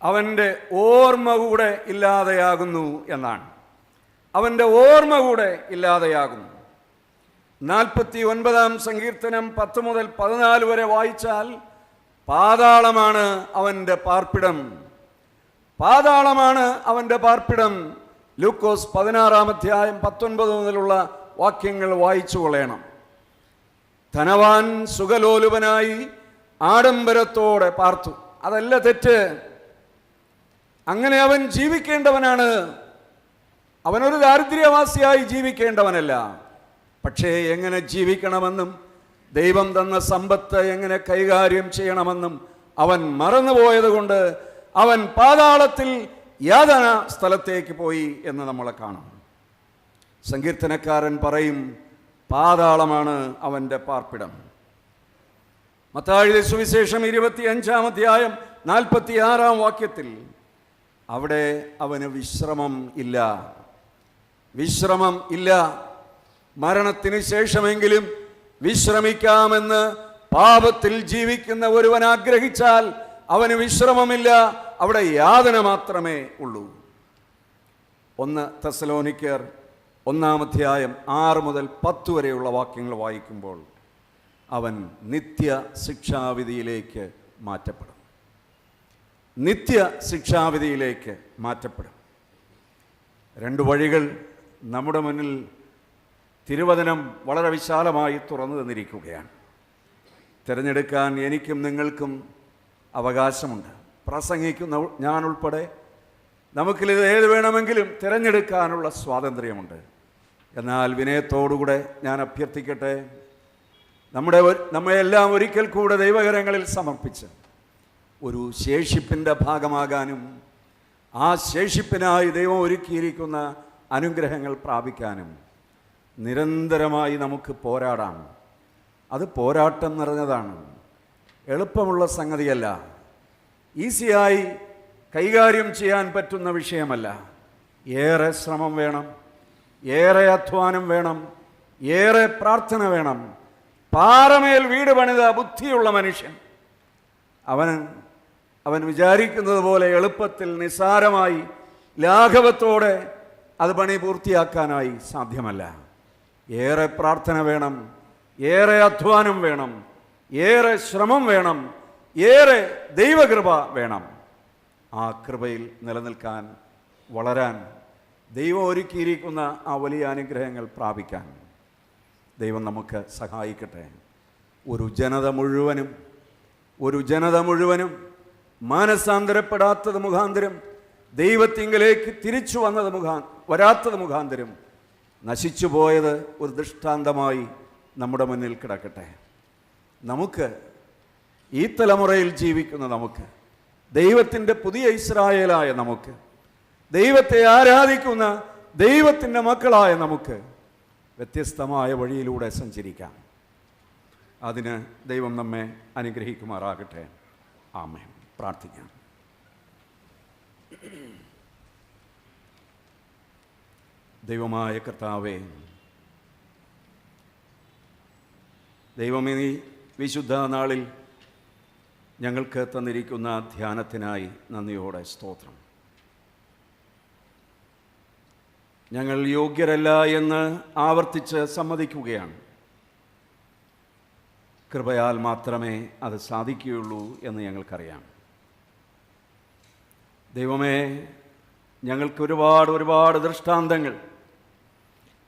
അവൻ്റെ ഓർമ്മ കൂടെ ഇല്ലാതെയാകുന്നു എന്നാണ്. അവൻ്റെ ഓർമ്മ കൂടെ ഇല്ലാതെയാകുന്നു. 49-ാം സങ്കീർത്തനം 10 മുതൽ 14 വരെ വായിച്ചാൽ പാതാളമാണ് അവൻ്റെ പാർപ്പിടം, പാതാളമാണ് അവൻ്റെ പാർപ്പിടം. ലൂക്കോസ് 16-ാം അധ്യായം 19 മുതലുള്ള വാക്യങ്ങൾ വായിച്ചു കൊള്ളണം. ധനവാൻ സുഖലോലുപനായി ആഡംബരത്തോടെ പാർത്തു. അതല്ല തെറ്റ്. അങ്ങനെ അവൻ ജീവിക്കേണ്ടവനാണ്. അവനൊരു ദാരിദ്ര്യവാസിയായി ജീവിക്കേണ്ടവനല്ല. പക്ഷേ എങ്ങനെ ജീവിക്കണമെന്നും ദൈവം തന്ന സമ്പത്ത് എങ്ങനെ കൈകാര്യം ചെയ്യണമെന്നും അവൻ മറന്നുപോയത് കൊണ്ട് അവൻ പാതാളത്തിൽ യാതന സ്ഥലത്തേക്ക് പോയി എന്ന് നമ്മളെ കാണാം. സങ്കീർത്തനക്കാരൻ പറയും, പാതാളമാണ് അവൻ്റെ പാർപ്പിടം. മത്തായിയുടെ സുവിശേഷം 25-ാം അധ്യായം 46-ാം വാക്യത്തിൽ അവിടെ അവന് വിശ്രമം ഇല്ല. വിശ്രമം ഇല്ല. മരണത്തിന് ശേഷമെങ്കിലും വിശ്രമിക്കാമെന്ന് പാപത്തിൽ ജീവിക്കുന്ന ഒരുവൻ ആഗ്രഹിച്ചാൽ അവന് വിശ്രമമില്ല. അവിടെ യാതന മാത്രമേ ഉള്ളൂ. 1 തെസ്സലോനിക്കർ 1-ാം അധ്യായം 6 മുതൽ 10 വരെയുള്ള വാക്യങ്ങൾ വായിക്കുമ്പോൾ അവൻ നിത്യ ശിക്ഷാവിധിയിലേക്ക് മാറ്റപ്പെടും. നിത്യ ശിക്ഷാവിധിയിലേക്ക് മാറ്റപ്പെടും. 2 വഴികൾ നമ്മുടെ മുന്നിൽ തിരുവചനം വളരെ വിശാലമായി തുറന്നു തന്നിരിക്കുകയാണ്. തിരഞ്ഞെടുക്കാൻ എനിക്കും നിങ്ങൾക്കും അവകാശമുണ്ട്. പ്രസംഗിക്കുന്ന ഞാൻ ഉൾപ്പെടെ നമുക്കിത് ഏത് വേണമെങ്കിലും തിരഞ്ഞെടുക്കാനുള്ള സ്വാതന്ത്ര്യമുണ്ട്. എന്നാൽ വിനയത്തോടുകൂടെ ഞാൻ അഭ്യർത്ഥിക്കട്ടെ, നമ്മയെല്ലാം ഒരിക്കൽ കൂടെ ദൈവകരങ്ങളിൽ സമർപ്പിച്ച് ഒരു ശേഷിപ്പിൻ്റെ ഭാഗമാകാനും ആ ശേഷിപ്പിനായി ദൈവം ഒരുക്കിയിരിക്കുന്ന അനുഗ്രഹങ്ങൾ പ്രാപിക്കാനും നിരന്തരമായി നമുക്ക് പോരാടാം. അത് പോരാട്ടം നിറഞ്ഞതാണ്, എളുപ്പമുള്ള സംഗതിയല്ല, ഈസിയായി കൈകാര്യം ചെയ്യാൻ പറ്റുന്ന വിഷയമല്ല. ഏറെ ശ്രമം വേണം, ഏറെ അധ്വാനം വേണം, ഏറെ പ്രാർത്ഥന വേണം. പാറമേൽ വീട് പണിത ബുദ്ധിയുള്ള മനുഷ്യൻ അവൻ വിചാരിക്കുന്നത് പോലെ എളുപ്പത്തിൽ നിസ്സാരമായി ലാഘവത്തോടെ അത് പണി പൂർത്തിയാക്കാനായി സാധ്യമല്ല. ഏറെ പ്രാർത്ഥന വേണം, ഏറെ അധ്വാനം വേണം, ഏറെ ശ്രമം വേണം, ഏറെ ദൈവകൃപ വേണം. ആ കൃപയിൽ നിലനിൽക്കാൻ, വളരാൻ, ദൈവം ഒരുക്കിയിരിക്കുന്ന ആ വലിയ അനുഗ്രഹങ്ങൾ പ്രാപിക്കാൻ ദൈവം നമുക്ക് സഹായിക്കട്ടെ. ഒരു ജനത മുഴുവനും മാനസാന്തരപ്പെടാത്തത് മുഖാന്തരം, ദൈവത്തിങ്കലേക്ക് തിരിച്ചു വരാത്തത് മുഖാന്തരം നശിച്ചു പോയത് ഒരു ദൃഷ്ടാന്തമായി നമ്മുടെ മുന്നിൽ കിടക്കട്ടെ. നമുക്ക്, ഈ തലമുറയിൽ ജീവിക്കുന്ന നമുക്ക്, ദൈവത്തിൻ്റെ പുതിയ ഇസ്രായേലായ നമുക്ക്, ദൈവത്തെ ആരാധിക്കുന്ന ദൈവത്തിൻ്റെ മക്കളായ നമുക്ക് വ്യത്യസ്തമായ വഴിയിലൂടെ സഞ്ചരിക്കാം. അതിന് ദൈവം നമ്മെ അനുഗ്രഹിക്കുമാറാകട്ടെ. ആമേൻ. പ്രാർത്ഥിക്കാം. ദൈവമായ കർത്താവേ, ദൈവമേ, ഈ വിശുദ്ധ നാളിൽ ഞങ്ങൾക്ക് തന്നിരിക്കുന്ന ധ്യാനത്തിനായി നന്ദിയോടെ സ്തോത്രം. ഞങ്ങൾ യോഗ്യരല്ല എന്ന് ആവർത്തിച്ച് സമ്മതിക്കുകയാണ്. കൃപയാൽ മാത്രമേ അത് സാധിക്കുകയുള്ളൂ എന്ന് ഞങ്ങൾക്കറിയാം. ദൈവമേ, ഞങ്ങൾക്ക് ഒരുപാട് ദൃഷ്ടാന്തങ്ങൾ,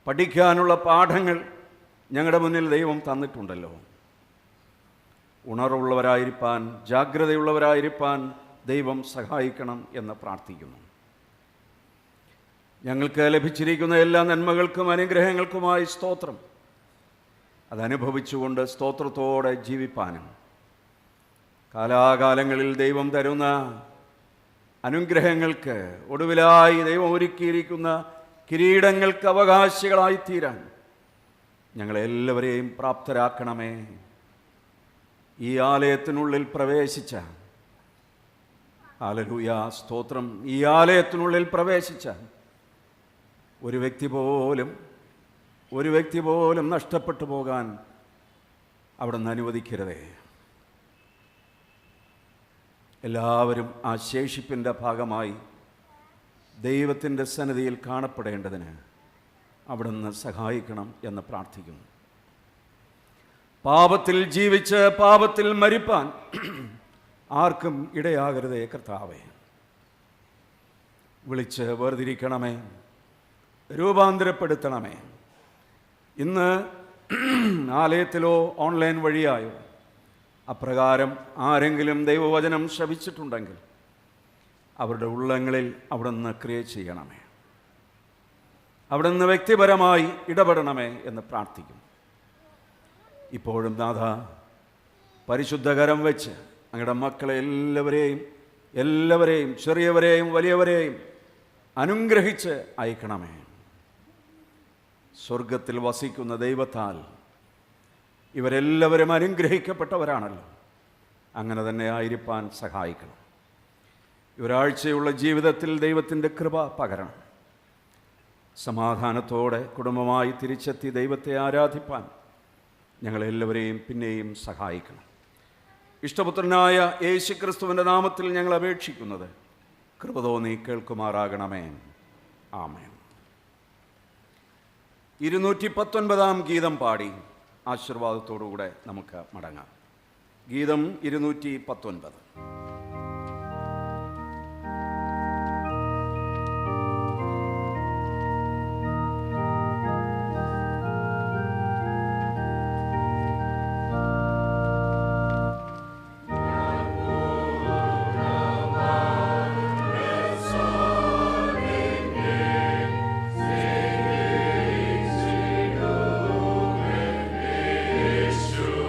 പഠിക്കാനുള്ള പാഠങ്ങൾ ഞങ്ങളുടെ മുന്നിൽ ദൈവം തന്നിട്ടുണ്ടല്ലോ. ഉണർവുള്ളവരായിരിക്കാൻ, ജാഗ്രതയുള്ളവരായിരിക്കാൻ ദൈവം സഹായിക്കണം എന്ന് പ്രാർത്ഥിക്കുന്നു. ഞങ്ങൾക്ക് ലഭിച്ചിരിക്കുന്ന എല്ലാ നന്മകൾക്കും അനുഗ്രഹങ്ങൾക്കുമായി സ്തോത്രം. അതനുഭവിച്ചുകൊണ്ട് സ്തോത്രത്തോടെ ജീവിപ്പാനും, കാലാകാലങ്ങളിൽ ദൈവം തരുന്ന അനുഗ്രഹങ്ങൾക്ക്, ഒടുവിലായി ദൈവം ഒരുക്കിയിരിക്കുന്ന കിരീടങ്ങൾക്ക് അവകാശികളായിത്തീരാൻ ഞങ്ങളെല്ലാവരെയും പ്രാപ്തരാക്കണമേ. ഈ ആലയത്തിനുള്ളിൽ പ്രവേശിച്ച, ഹല്ലേലൂയ, സ്തോത്രം, ഈ ആലയത്തിനുള്ളിൽ പ്രവേശിച്ച ഒരു വ്യക്തി പോലും നഷ്ടപ്പെട്ടു പോകാൻ അവിടെ നിന്ന് അനുവദിക്കരുതേ. എല്ലാവരും ആ ശേഷിപ്പിൻ്റെ ഭാഗമായി ദൈവത്തിൻ്റെ സന്നിധിയിൽ കാണപ്പെടേണ്ടതിന് അവിടെ നിന്ന് സഹായിക്കണം എന്ന് പ്രാർത്ഥിക്കുന്നു. പാപത്തിൽ ജീവിച്ച് പാപത്തിൽ മരിപ്പാൻ ആർക്കും ഇടയാകരുതേ കർത്താവേ. വിളിച്ച് വേർതിരിക്കണമേ, രൂപാന്തരപ്പെടുത്തണമേ. ഇന്ന് ആലയത്തിലോ ഓൺലൈൻ വഴിയായോ അപ്രകാരം ആരെങ്കിലും ദൈവവചനം ശ്രവിച്ചിട്ടുണ്ടെങ്കിൽ അവരുടെ ഉള്ളങ്ങളിൽ അവിടെ നിന്ന് ക്രിയ ചെയ്യണമേ, അവിടെ നിന്ന് വ്യക്തിപരമായി ഇടപെടണമേ എന്ന് പ്രാർത്ഥിക്കും. ഇപ്പോഴും നാഥ, പരിശുദ്ധകരം വെച്ച് അങ്ങയുടെ മക്കളെ എല്ലാവരെയും ചെറിയവരെയും വലിയവരെയും അനുഗ്രഹിച്ച് അയക്കണമേ. സ്വർഗത്തിൽ വസിക്കുന്ന ദൈവത്താൽ ഇവരെല്ലാവരും അനുഗ്രഹിക്കപ്പെട്ടവരാണല്ലോ. അങ്ങനെ തന്നെ ആയിരിക്കാൻ സഹായിക്കണം. ഒരാഴ്ചയുള്ള ജീവിതത്തിൽ ദൈവത്തിൻ്റെ കൃപ പകരണം. സമാധാനത്തോടെ കുടുംബമായി തിരിച്ചെത്തി ദൈവത്തെ ആരാധിപ്പാൻ ഞങ്ങളെല്ലാവരെയും പിന്നെയും സഹായിക്കണം. ഇഷ്ടപുത്രനായ യേശുക്രിസ്തുവിൻ്റെ നാമത്തിൽ ഞങ്ങൾ അപേക്ഷിക്കുന്നത് കൃപ തോന്നി കേൾക്കുമാറാകണമേ. ആമേൻ. 219 ഗീതം പാടി ആശീർവാദത്തോടുകൂടെ നമുക്ക് മടങ്ങാം. ഗീതം 219. Yeshua.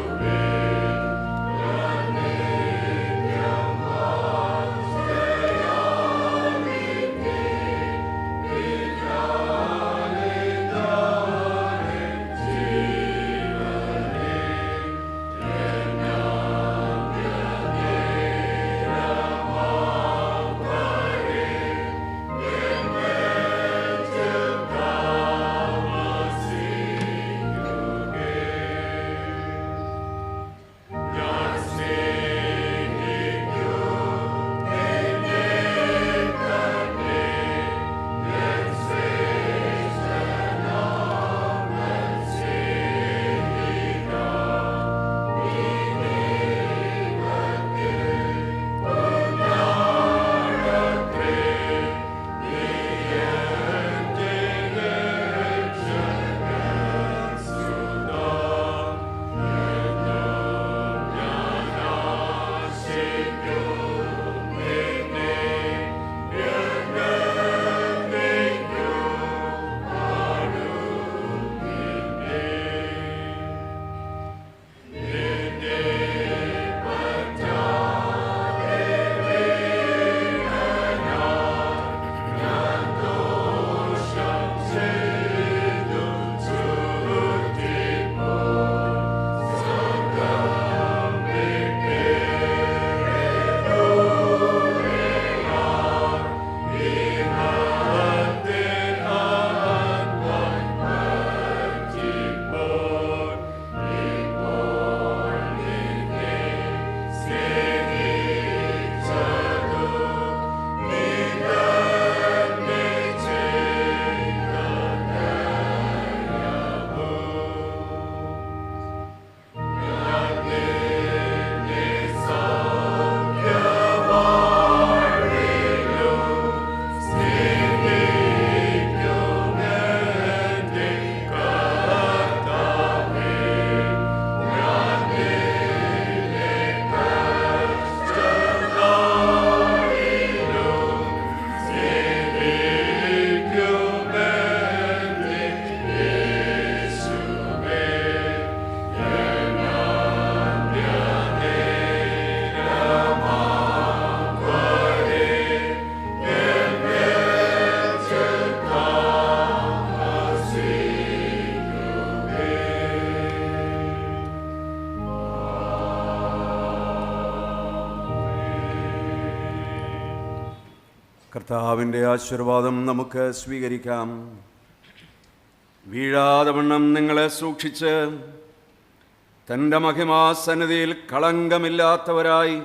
കർത്താവിൻ്റെ ആശീർവാദം നമുക്ക് സ്വീകരിക്കാം. വീഴാതെ വണ്ണം നിങ്ങളെ സൂക്ഷിച്ച് തൻ്റെ മഹിമാസന്നിധിയിൽ കളങ്കമില്ലാത്തവരായി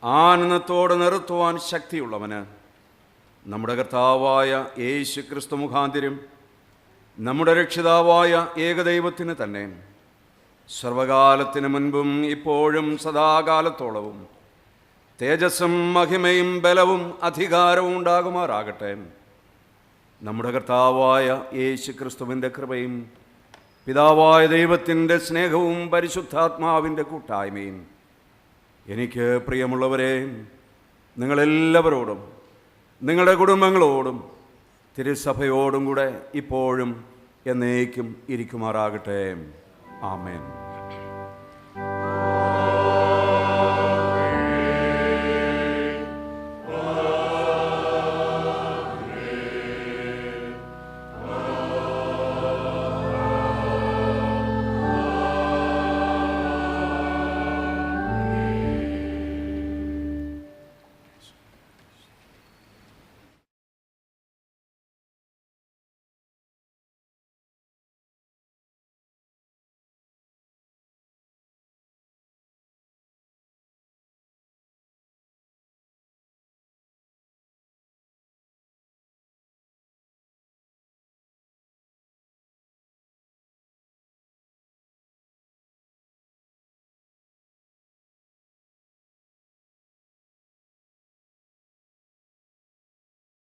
ആനന്ദത്തോടെ നിർത്തുവാൻ ശക്തിയുള്ളവന് നമ്മുടെ കർത്താവായ യേശു ക്രിസ്തു മുഖാന്തിരം നമ്മുടെ രക്ഷിതാവായ ഏകദൈവത്തിന് തന്നെ സർവകാലത്തിന് മുൻപും ഇപ്പോഴും സദാകാലത്തോളവും തേജസ്സും മഹിമയും ബലവും അധികാരവും ഉണ്ടാകുമാറാകട്ടെ. നമ്മുടെ കർത്താവായ യേശു ക്രിസ്തുവിൻ്റെ കൃപയും പിതാവായ ദൈവത്തിൻ്റെ സ്നേഹവും പരിശുദ്ധാത്മാവിൻ്റെ കൂട്ടായ്മയും എനിക്ക് പ്രിയമുള്ളവരെ നിങ്ങളെല്ലാവരോടും നിങ്ങളുടെ കുടുംബങ്ങളോടും തിരുസഭയോടും കൂടെ ഇപ്പോഴും എന്നേക്കും ഇരിക്കുമാറാകട്ടെ. ആമേൻ.